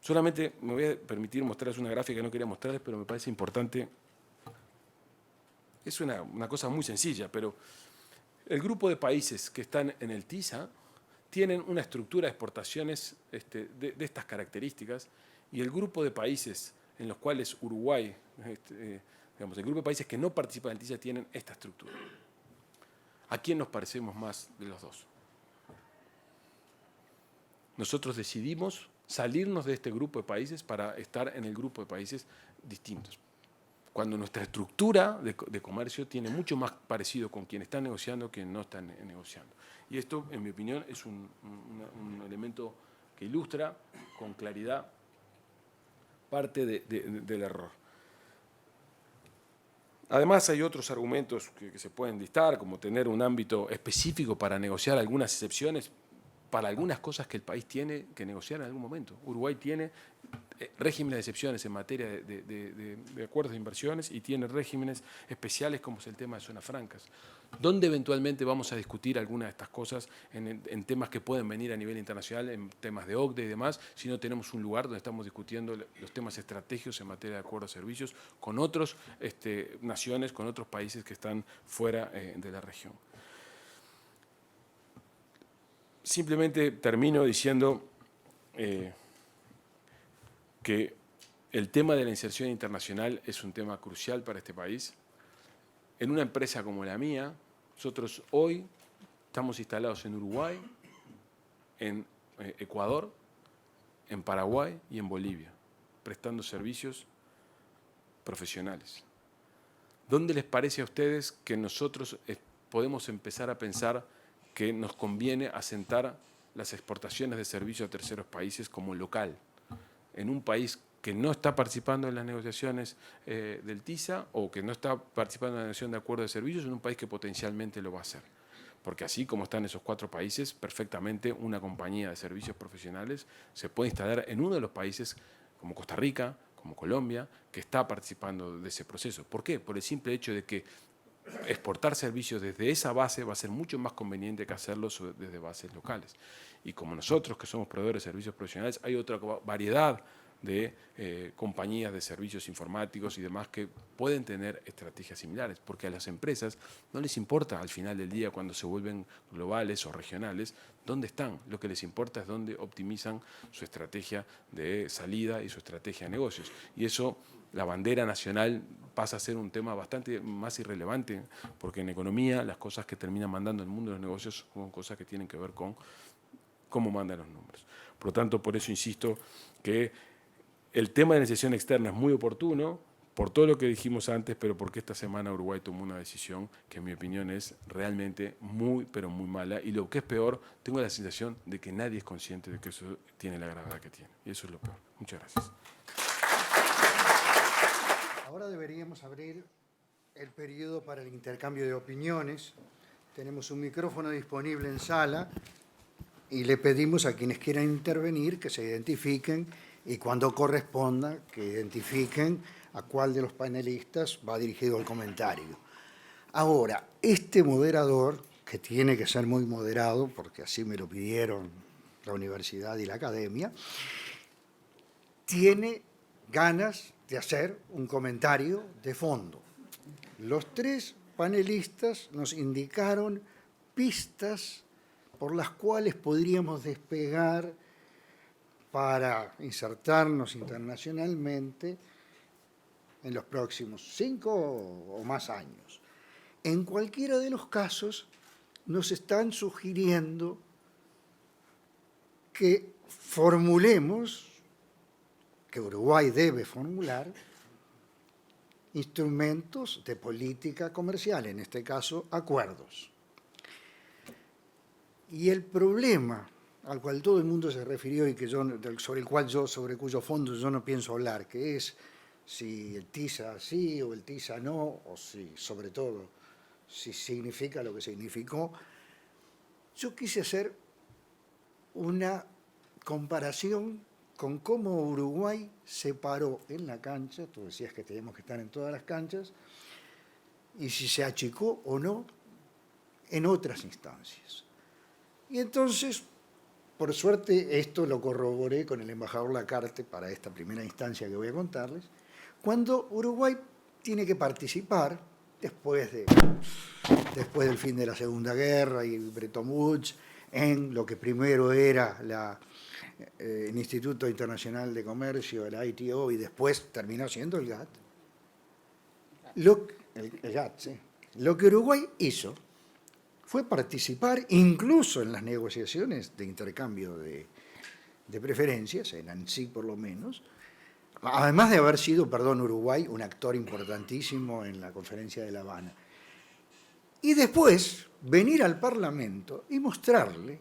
Solamente me voy a permitir mostrarles una gráfica que no quería mostrarles, pero me parece importante. Es una cosa muy sencilla, pero el grupo de países que están en el TISA tienen una estructura de exportaciones de estas características, y el grupo de países en los cuales Uruguay, digamos, el grupo de países que no participan en el TISA tienen esta estructura. ¿A quién nos parecemos más de los dos? Nosotros decidimos salirnos de este grupo de países para estar en el grupo de países distintos. cuando nuestra estructura de comercio tiene mucho más parecido con quien está negociando que quien no está negociando. Y esto, en mi opinión, es un elemento que ilustra con claridad parte del error. Además, hay otros argumentos que se pueden listar, como tener un ámbito específico para negociar algunas excepciones para algunas cosas que el país tiene que negociar en algún momento. Uruguay tiene regímenes de excepciones en materia de acuerdos de inversiones y tiene regímenes especiales como es el tema de zonas francas, donde eventualmente vamos a discutir algunas de estas cosas en temas que pueden venir a nivel internacional, en temas de OCDE y demás, si no tenemos un lugar donde estamos discutiendo los temas estratégicos en materia de acuerdos de servicios con otras naciones, con otros países que están fuera de la región. Simplemente termino diciendo que el tema de la inserción internacional es un tema crucial para este país. En una empresa como la mía, nosotros hoy estamos instalados en Uruguay, en Ecuador, en Paraguay y en Bolivia, prestando servicios profesionales. ¿Dónde les parece a ustedes que nosotros podemos empezar a pensar que nos conviene asentar las exportaciones de servicios a terceros países como local, en un país que no está participando en las negociaciones del TISA o que no está participando en la negociación de acuerdos de servicios, en un país que potencialmente lo va a hacer? Porque así como están esos 4 países, perfectamente una compañía de servicios profesionales se puede instalar en uno de los países como Costa Rica, como Colombia, que está participando de ese proceso. ¿Por qué? Por el simple hecho de que exportar servicios desde esa base va a ser mucho más conveniente que hacerlo desde bases locales. Y como nosotros, que somos proveedores de servicios profesionales, hay otra variedad de compañías de servicios informáticos y demás que pueden tener estrategias similares, porque a las empresas no les importa al final del día, cuando se vuelven globales o regionales, dónde están. Lo que les importa es dónde optimizan su estrategia de salida y su estrategia de negocios. Y eso, la bandera nacional pasa a ser un tema bastante más irrelevante, porque en economía las cosas que terminan mandando en el mundo de los negocios son cosas que tienen que ver con cómo mandan los números. Por lo tanto, por eso insisto que el tema de la negociación externa es muy oportuno, por todo lo que dijimos antes, pero porque esta semana Uruguay tomó una decisión que en mi opinión es realmente muy, pero muy mala. Y lo que es peor, tengo la sensación de que nadie es consciente de que eso tiene la gravedad que tiene. Y eso es lo peor. Muchas gracias. Ahora deberíamos abrir el periodo para el intercambio de opiniones. Tenemos un micrófono disponible en sala y le pedimos a quienes quieran intervenir que se identifiquen y cuando corresponda que identifiquen a cuál de los panelistas va dirigido el comentario. Ahora, este moderador, que tiene que ser muy moderado, porque así me lo pidieron la universidad y la academia, tiene ganas de hacer un comentario de fondo. Los 3 panelistas nos indicaron pistas por las cuales podríamos despegar para insertarnos internacionalmente en los próximos 5 o más años. En cualquiera de los casos, nos están sugiriendo que formulemos, que Uruguay debe formular, instrumentos de política comercial, en este caso, acuerdos. Y el problema al cual todo el mundo se refirió y que sobre cuyo fondo yo no pienso hablar, que es si el TISA sí o el TISA no, o si, sobre todo, si significa lo que significó. Yo quise hacer una comparación con cómo Uruguay se paró en la cancha, tú decías que tenemos que estar en todas las canchas, y si se achicó o no en otras instancias. Y entonces, por suerte, esto lo corroboré con el embajador Lacarte para esta primera instancia que voy a contarles, cuando Uruguay tiene que participar, después del fin de la Segunda Guerra y Bretton Woods, en lo que primero era el Instituto Internacional de Comercio, el ITO, y después terminó siendo el GATT. El GATT, sí. Lo que Uruguay hizo fue participar incluso en las negociaciones de intercambio de preferencias, en ANSI por lo menos, además de haber sido, Uruguay, un actor importantísimo en la Conferencia de La Habana. Y después venir al Parlamento y mostrarle,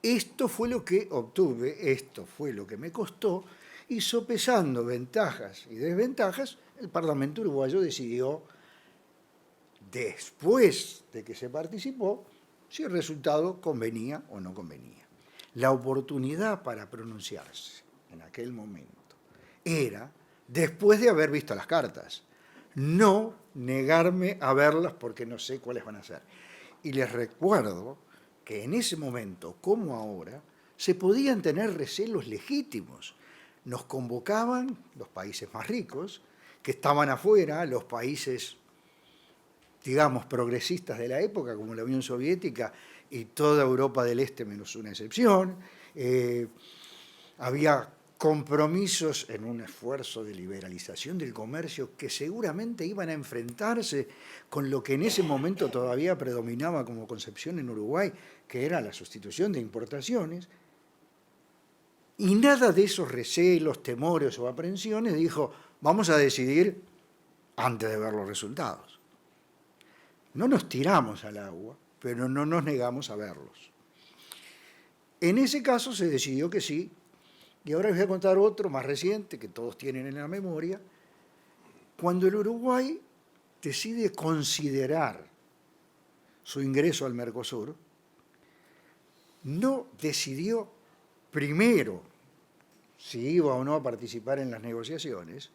esto fue lo que obtuve, esto fue lo que me costó, y sopesando ventajas y desventajas, el Parlamento uruguayo decidió, después de que se participó, si el resultado convenía o no convenía. La oportunidad para pronunciarse en aquel momento era después de haber visto las cartas, no negarme a verlas porque no sé cuáles van a ser. Y les recuerdo que en ese momento, como ahora, se podían tener recelos legítimos. Nos convocaban los países más ricos, que estaban afuera, los países, digamos, progresistas de la época, como la Unión Soviética y toda Europa del Este, menos una excepción. Había compromisos en un esfuerzo de liberalización del comercio que seguramente iban a enfrentarse con lo que en ese momento todavía predominaba como concepción en Uruguay, que era la sustitución de importaciones. Y nada de esos recelos, temores o aprensiones dijo, vamos a decidir antes de ver los resultados. No nos tiramos al agua, pero no nos negamos a verlos. En ese caso se decidió que sí, y ahora les voy a contar otro más reciente que todos tienen en la memoria. Cuando el Uruguay decide considerar su ingreso al Mercosur, no decidió primero si iba o no a participar en las negociaciones,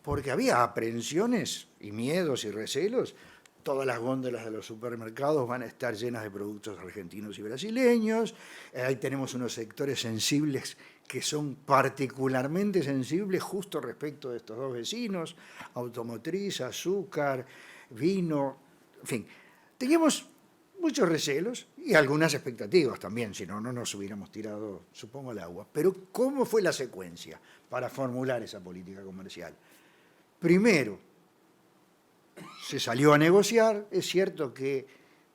porque había aprensiones y miedos y recelos. Todas las góndolas de los supermercados van a estar llenas de productos argentinos y brasileños. Ahí tenemos unos sectores sensibles que son particularmente sensibles justo respecto de estos dos vecinos, automotriz, azúcar, vino, en fin. Teníamos muchos recelos y algunas expectativas también, si no, no nos hubiéramos tirado, supongo, al agua. Pero ¿cómo fue la secuencia para formular esa política comercial? Primero, se salió a negociar. Es cierto que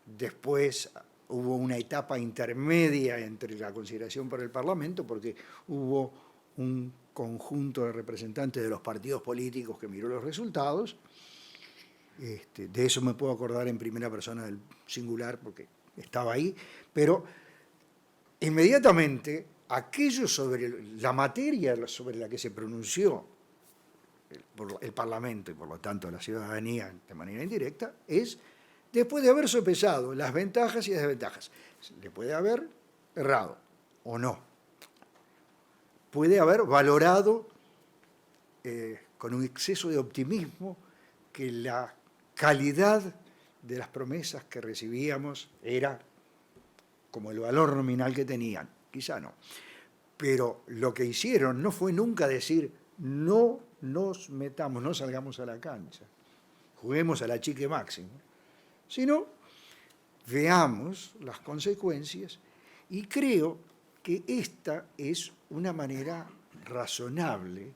después hubo una etapa intermedia entre la consideración por el Parlamento, porque hubo un conjunto de representantes de los partidos políticos que miró los resultados. De eso me puedo acordar en primera persona del singular, porque estaba ahí, pero inmediatamente aquello sobre la materia sobre la que se pronunció el Parlamento y por lo tanto la ciudadanía de manera indirecta es después de haber sopesado las ventajas y desventajas. Le puede haber errado o no. Puede haber valorado con un exceso de optimismo que la calidad de las promesas que recibíamos era como el valor nominal que tenían. Quizá no. Pero lo que hicieron no fue nunca decir no nos metamos, no salgamos a la cancha, juguemos a la chique máximo, sino veamos las consecuencias, y creo que esta es una manera razonable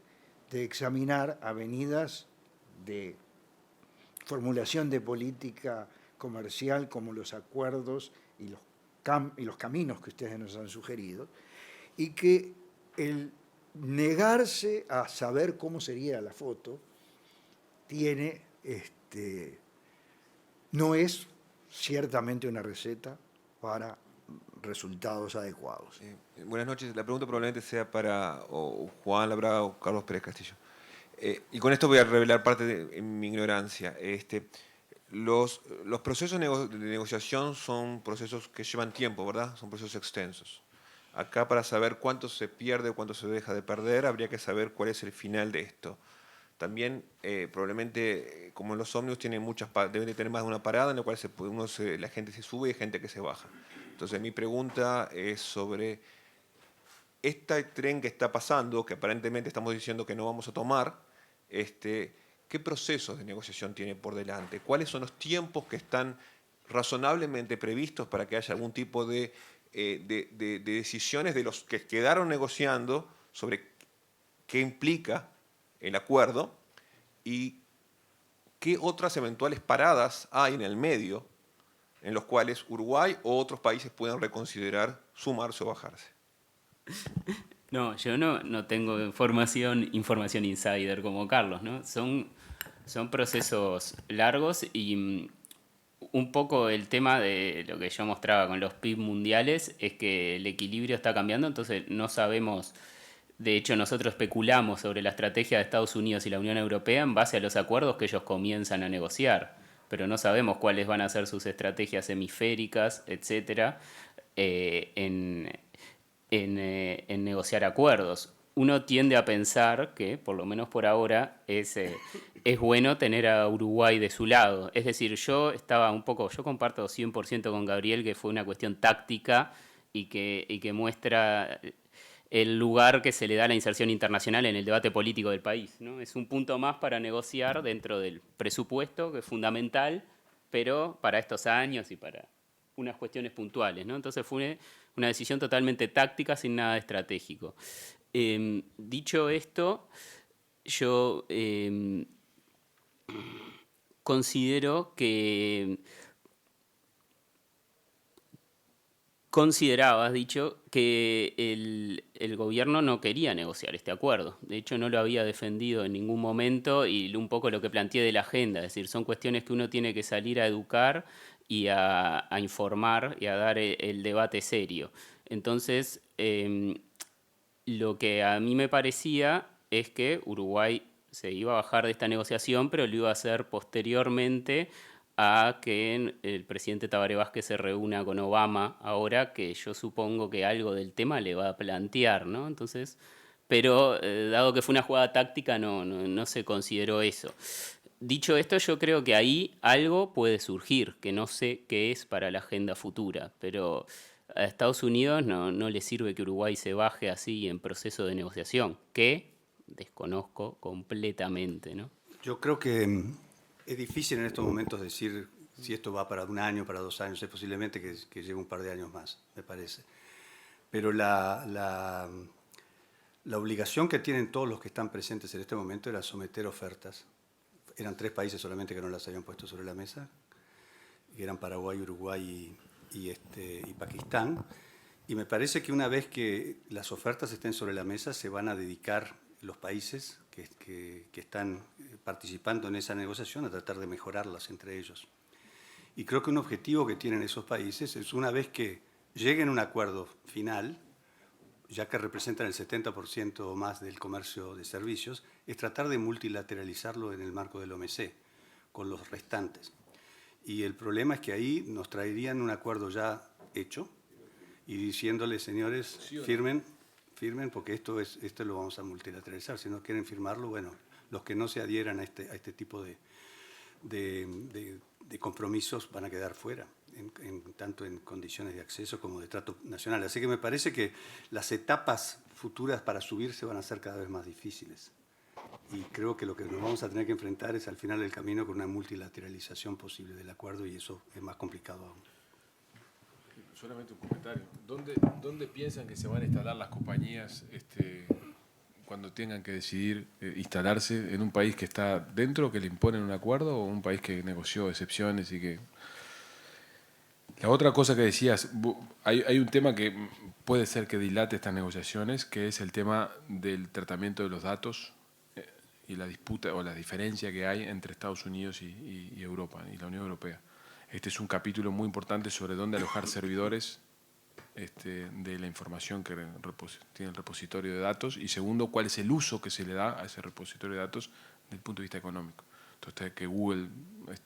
de examinar avenidas de formulación de política comercial como los acuerdos y los caminos que ustedes nos han sugerido, y que el negarse a saber cómo sería la foto no es ciertamente una receta para resultados adecuados. Buenas noches. La pregunta probablemente sea para Juan Labrada o Carlos Pérez Castillo. Y con esto voy a revelar parte de mi ignorancia. Los procesos de negociación son procesos que llevan tiempo, ¿verdad? Son procesos extensos. Acá, para saber cuánto se pierde o cuánto se deja de perder, habría que saber cuál es el final de esto. También, probablemente, como en los ómnibus, deben de tener más de una parada en la cual la gente se sube y hay gente que se baja. Entonces, mi pregunta es sobre este tren que está pasando, que aparentemente estamos diciendo que no vamos a tomar, ¿qué procesos de negociación tiene por delante? ¿Cuáles son los tiempos que están razonablemente previstos para que haya algún tipo de decisiones de los que quedaron negociando sobre qué implica el acuerdo y qué otras eventuales paradas hay en el medio en los cuales Uruguay o otros países puedan reconsiderar sumarse o bajarse? No, yo no tengo información insider como Carlos, ¿no? Son procesos largos y un poco el tema de lo que yo mostraba con los PIB mundiales es que el equilibrio está cambiando, entonces no sabemos. De hecho, nosotros especulamos sobre la estrategia de Estados Unidos y la Unión Europea en base a los acuerdos que ellos comienzan a negociar, pero no sabemos cuáles van a ser sus estrategias hemisféricas, etcétera, en negociar acuerdos. Uno tiende a pensar que, por lo menos por ahora, es bueno tener a Uruguay de su lado. Es decir, yo comparto 100% con Gabriel que fue una cuestión táctica y que muestra el lugar que se le da a la inserción internacional en el debate político del país, ¿no? Es un punto más para negociar dentro del presupuesto, que es fundamental, pero para estos años y para unas cuestiones puntuales, ¿no? Entonces fue una decisión totalmente táctica, sin nada estratégico. Dicho esto, yo considero que considerabas, dicho, que el gobierno no quería negociar este acuerdo. De hecho, no lo había defendido en ningún momento y un poco lo que planteé de la agenda. Es decir, son cuestiones que uno tiene que salir a educar y a informar y a dar el debate serio. Entonces, lo que a mí me parecía es que Uruguay se iba a bajar de esta negociación, pero lo iba a hacer posteriormente a que el presidente Tabaré Vázquez se reúna con Obama ahora, que yo supongo que algo del tema le va a plantear, ¿no? Entonces, pero dado que fue una jugada táctica, no se consideró eso. Dicho esto, yo creo que ahí algo puede surgir, que no sé qué es para la agenda futura, pero a Estados Unidos no le sirve que Uruguay se baje así en proceso de negociación, que desconozco completamente, ¿no? Yo creo que es difícil en estos momentos decir si esto va para un año, para 2 años, es posiblemente que lleve un par de años más, me parece. Pero la obligación que tienen todos los que están presentes en este momento era someter ofertas. Eran 3 países solamente que no las habían puesto sobre la mesa, que eran Paraguay, Uruguay y Pakistán. Y me parece que una vez que las ofertas estén sobre la mesa, se van a dedicar los países que están participando en esa negociación a tratar de mejorarlas entre ellos. Y creo que un objetivo que tienen esos países es, una vez que lleguen a un acuerdo final, ya que representan el 70% o más del comercio de servicios, es tratar de multilateralizarlo en el marco del OMC, con los restantes. Y el problema es que ahí nos traerían un acuerdo ya hecho y diciéndoles, señores, firmen, porque esto lo vamos a multilateralizar. Si no quieren firmarlo, bueno, los que no se adhieran a este tipo de compromisos van a quedar fuera, tanto en condiciones de acceso como de trato nacional. Así que me parece que las etapas futuras para subirse van a ser cada vez más difíciles. Y creo que lo que nos vamos a tener que enfrentar es al final del camino con una multilateralización posible del acuerdo, y eso es más complicado aún. Solamente un comentario. ¿Dónde piensan que se van a instalar las compañías cuando tengan que decidir instalarse en un país que está dentro, que le imponen un acuerdo, o un país que negoció excepciones y que... La otra cosa que decías, hay un tema que puede ser que dilate estas negociaciones, que es el tema del tratamiento de los datos y la disputa o la diferencia que hay entre Estados Unidos y Europa y la Unión Europea. Este es un capítulo muy importante sobre dónde alojar servidores de la información que tiene el repositorio de datos, y segundo, cuál es el uso que se le da a ese repositorio de datos desde el punto de vista económico. Entonces, que Google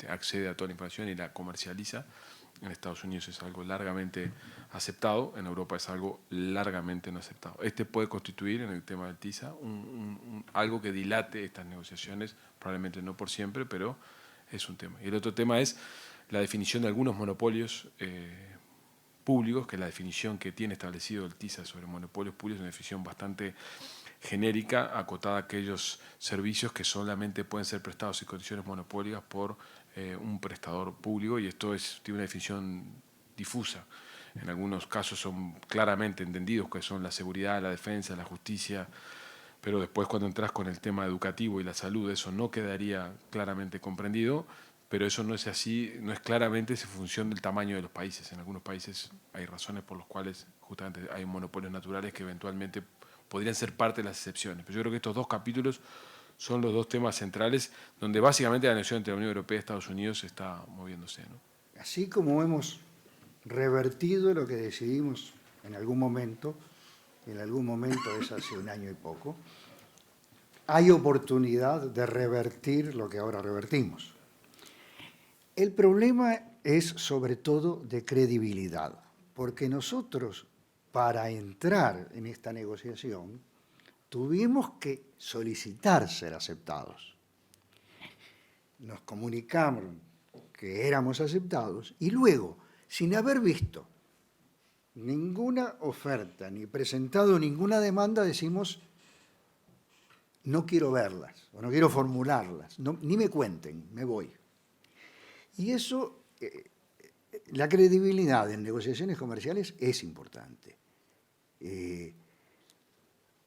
accede a toda la información y la comercializa, en Estados Unidos es algo largamente aceptado, en Europa es algo largamente no aceptado. Puede constituir, en el tema del TISA, algo que dilate estas negociaciones, probablemente no por siempre, pero es un tema. Y el otro tema es la definición de algunos monopolios públicos, que la definición que tiene establecido el TISA sobre monopolios públicos es una definición bastante genérica, acotada a aquellos servicios que solamente pueden ser prestados en condiciones monopólicas por un prestador público, y esto tiene una definición difusa. En algunos casos son claramente entendidos, que son la seguridad, la defensa, la justicia, pero después cuando entras con el tema educativo y la salud, eso no quedaría claramente comprendido, pero eso no es así, no es claramente en función del tamaño de los países. En algunos países hay razones por las cuales justamente hay monopolios naturales que eventualmente podrían ser parte de las excepciones. Pero yo creo que estos dos capítulos son los dos temas centrales donde básicamente la negociación entre la Unión Europea y Estados Unidos está moviéndose, ¿no? Así como hemos revertido lo que decidimos en algún momento es hace un año y poco, hay oportunidad de revertir lo que ahora revertimos. El problema es sobre todo de credibilidad, porque nosotros, para entrar en esta negociación, tuvimos que solicitar ser aceptados. Nos comunicaron que éramos aceptados y luego, sin haber visto ninguna oferta ni presentado ninguna demanda, decimos: no quiero verlas o no quiero formularlas, ni me cuenten, me voy. Y eso, la credibilidad en negociaciones comerciales es importante.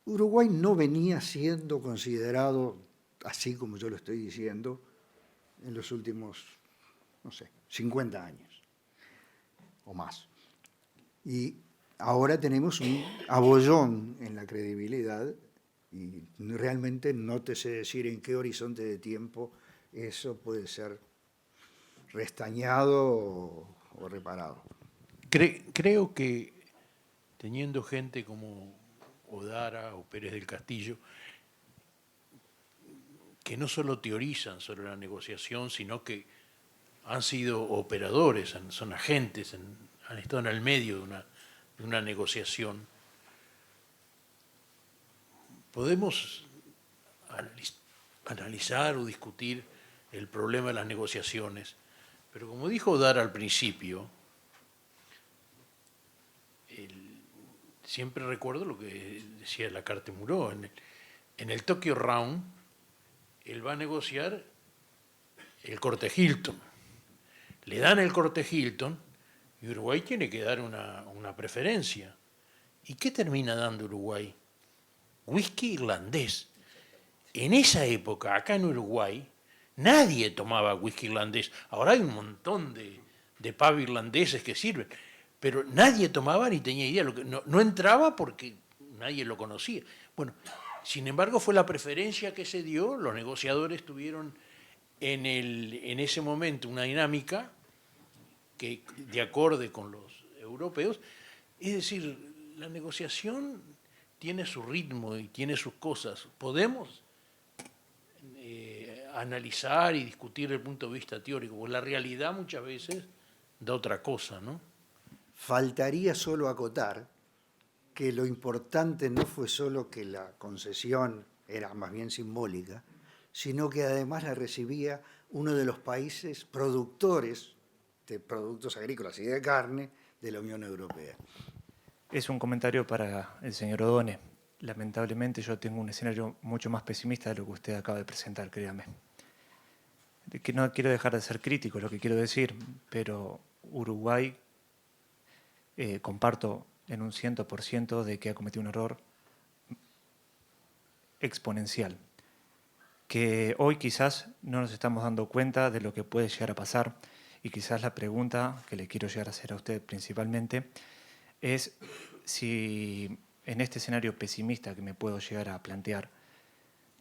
Uruguay no venía siendo considerado, así como yo lo estoy diciendo, en los últimos, 50 años o más. Y ahora tenemos un abollón en la credibilidad y realmente no te sé decir en qué horizonte de tiempo eso puede ser restañado o reparado. Creo que teniendo gente como Odara o Pérez del Castillo, que no solo teorizan sobre la negociación, sino que han sido operadores, son agentes, han estado en el medio de una negociación. Podemos analizar o discutir el problema de las negociaciones, pero como dijo Odara al principio, siempre recuerdo lo que decía Lacarte Muró, en el Tokyo Round, él va a negociar el corte Hilton. Le dan el corte Hilton y Uruguay tiene que dar una preferencia. ¿Y qué termina dando Uruguay? Whisky irlandés. En esa época, acá en Uruguay, nadie tomaba whisky irlandés. Ahora hay un montón de pub irlandeses que sirven, pero nadie tomaba ni tenía idea. No entraba porque nadie lo conocía. Bueno, sin embargo, fue la preferencia que se dio. Los negociadores tuvieron en ese momento una dinámica que de acorde con los europeos. Es decir, la negociación tiene su ritmo y tiene sus cosas. Podemos analizar y discutir el punto de vista teórico, porque la realidad muchas veces da otra cosa, ¿no? Faltaría solo acotar que lo importante no fue solo que la concesión era más bien simbólica, sino que además la recibía uno de los países productores de productos agrícolas y de carne de la Unión Europea. Es un comentario para el señor Odone. Lamentablemente yo tengo un escenario mucho más pesimista de lo que usted acaba de presentar, créame. Que no quiero dejar de ser crítico, lo que quiero decir, pero Uruguay, comparto en un 100% de que ha cometido un error exponencial, que hoy quizás no nos estamos dando cuenta de lo que puede llegar a pasar, y quizás la pregunta que le quiero llegar a hacer a usted principalmente es si en este escenario pesimista que me puedo llegar a plantear,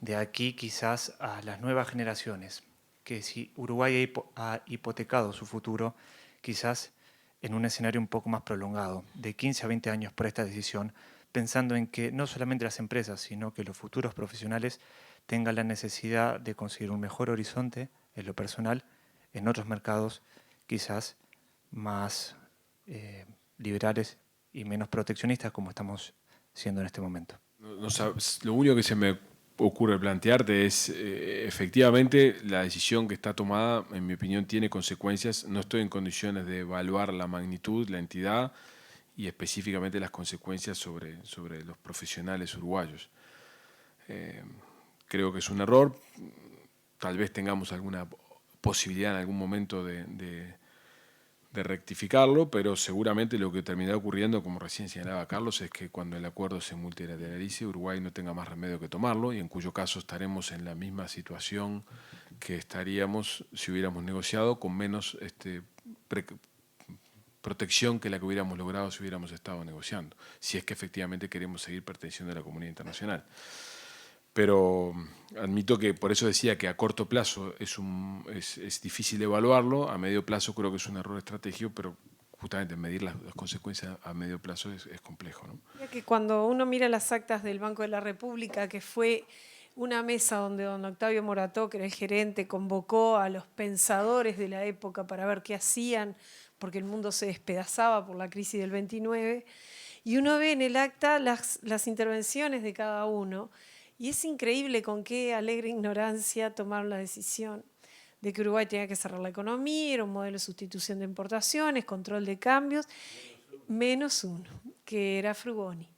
de aquí quizás a las nuevas generaciones, que si Uruguay ha hipotecado su futuro, quizás en un escenario un poco más prolongado, de 15 a 20 años por esta decisión, pensando en que no solamente las empresas, sino que los futuros profesionales tengan la necesidad de conseguir un mejor horizonte en lo personal, en otros mercados quizás más liberales y menos proteccionistas como estamos siendo en este momento. Lo único que se me ocurre plantearte es, efectivamente, la decisión que está tomada, en mi opinión, tiene consecuencias. No estoy en condiciones de evaluar la magnitud, la entidad y específicamente las consecuencias sobre los profesionales uruguayos. Creo que es un error. Tal vez tengamos alguna posibilidad en algún momento de rectificarlo, pero seguramente lo que terminará ocurriendo, como recién señalaba Carlos, es que cuando el acuerdo se multilateralice, Uruguay no tenga más remedio que tomarlo, y en cuyo caso estaremos en la misma situación que estaríamos si hubiéramos negociado con menos protección que la que hubiéramos logrado si hubiéramos estado negociando, si es que efectivamente queremos seguir perteneciendo a la comunidad internacional. Pero admito que por eso decía que a corto plazo es difícil evaluarlo, a medio plazo creo que es un error estratégico, pero justamente medir las consecuencias a medio plazo es complejo, ¿no? Que cuando uno mira las actas del Banco de la República, que fue una mesa donde don Octavio Morató, que era el gerente, convocó a los pensadores de la época para ver qué hacían, porque el mundo se despedazaba por la crisis del 29, y uno ve en el acta las intervenciones de cada uno, y es increíble con qué alegre ignorancia tomaron la decisión de que Uruguay tenía que cerrar la economía, era un modelo de sustitución de importaciones, control de cambios, menos uno, que era Frugoni,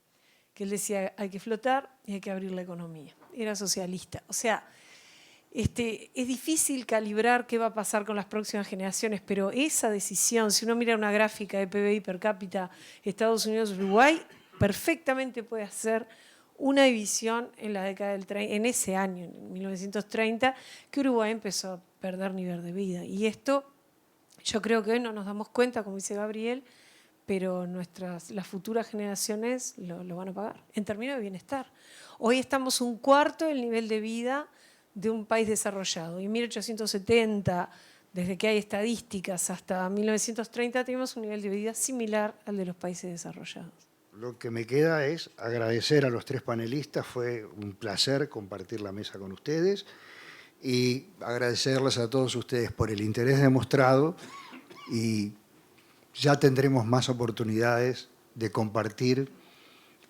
que él decía hay que flotar y hay que abrir la economía. Era socialista. O sea, es difícil calibrar qué va a pasar con las próximas generaciones, pero esa decisión, si uno mira una gráfica de PBI per cápita Estados Unidos-Uruguay, perfectamente puede hacer una división en la década del 30, en ese año, en 1930, que Uruguay empezó a perder nivel de vida. Y esto, yo creo que hoy no nos damos cuenta, como dice Gabriel, pero las futuras generaciones lo van a pagar, en términos de bienestar. Hoy estamos un cuarto del nivel de vida de un país desarrollado. Y en 1870, desde que hay estadísticas, hasta 1930, tenemos un nivel de vida similar al de los países desarrollados. Lo que me queda es agradecer a los tres panelistas, fue un placer compartir la mesa con ustedes y agradecerles a todos ustedes por el interés demostrado y ya tendremos más oportunidades de compartir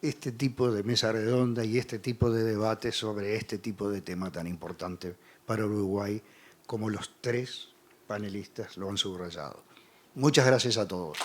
este tipo de mesa redonda y este tipo de debate sobre este tipo de tema tan importante para Uruguay como los tres panelistas lo han subrayado. Muchas gracias a todos.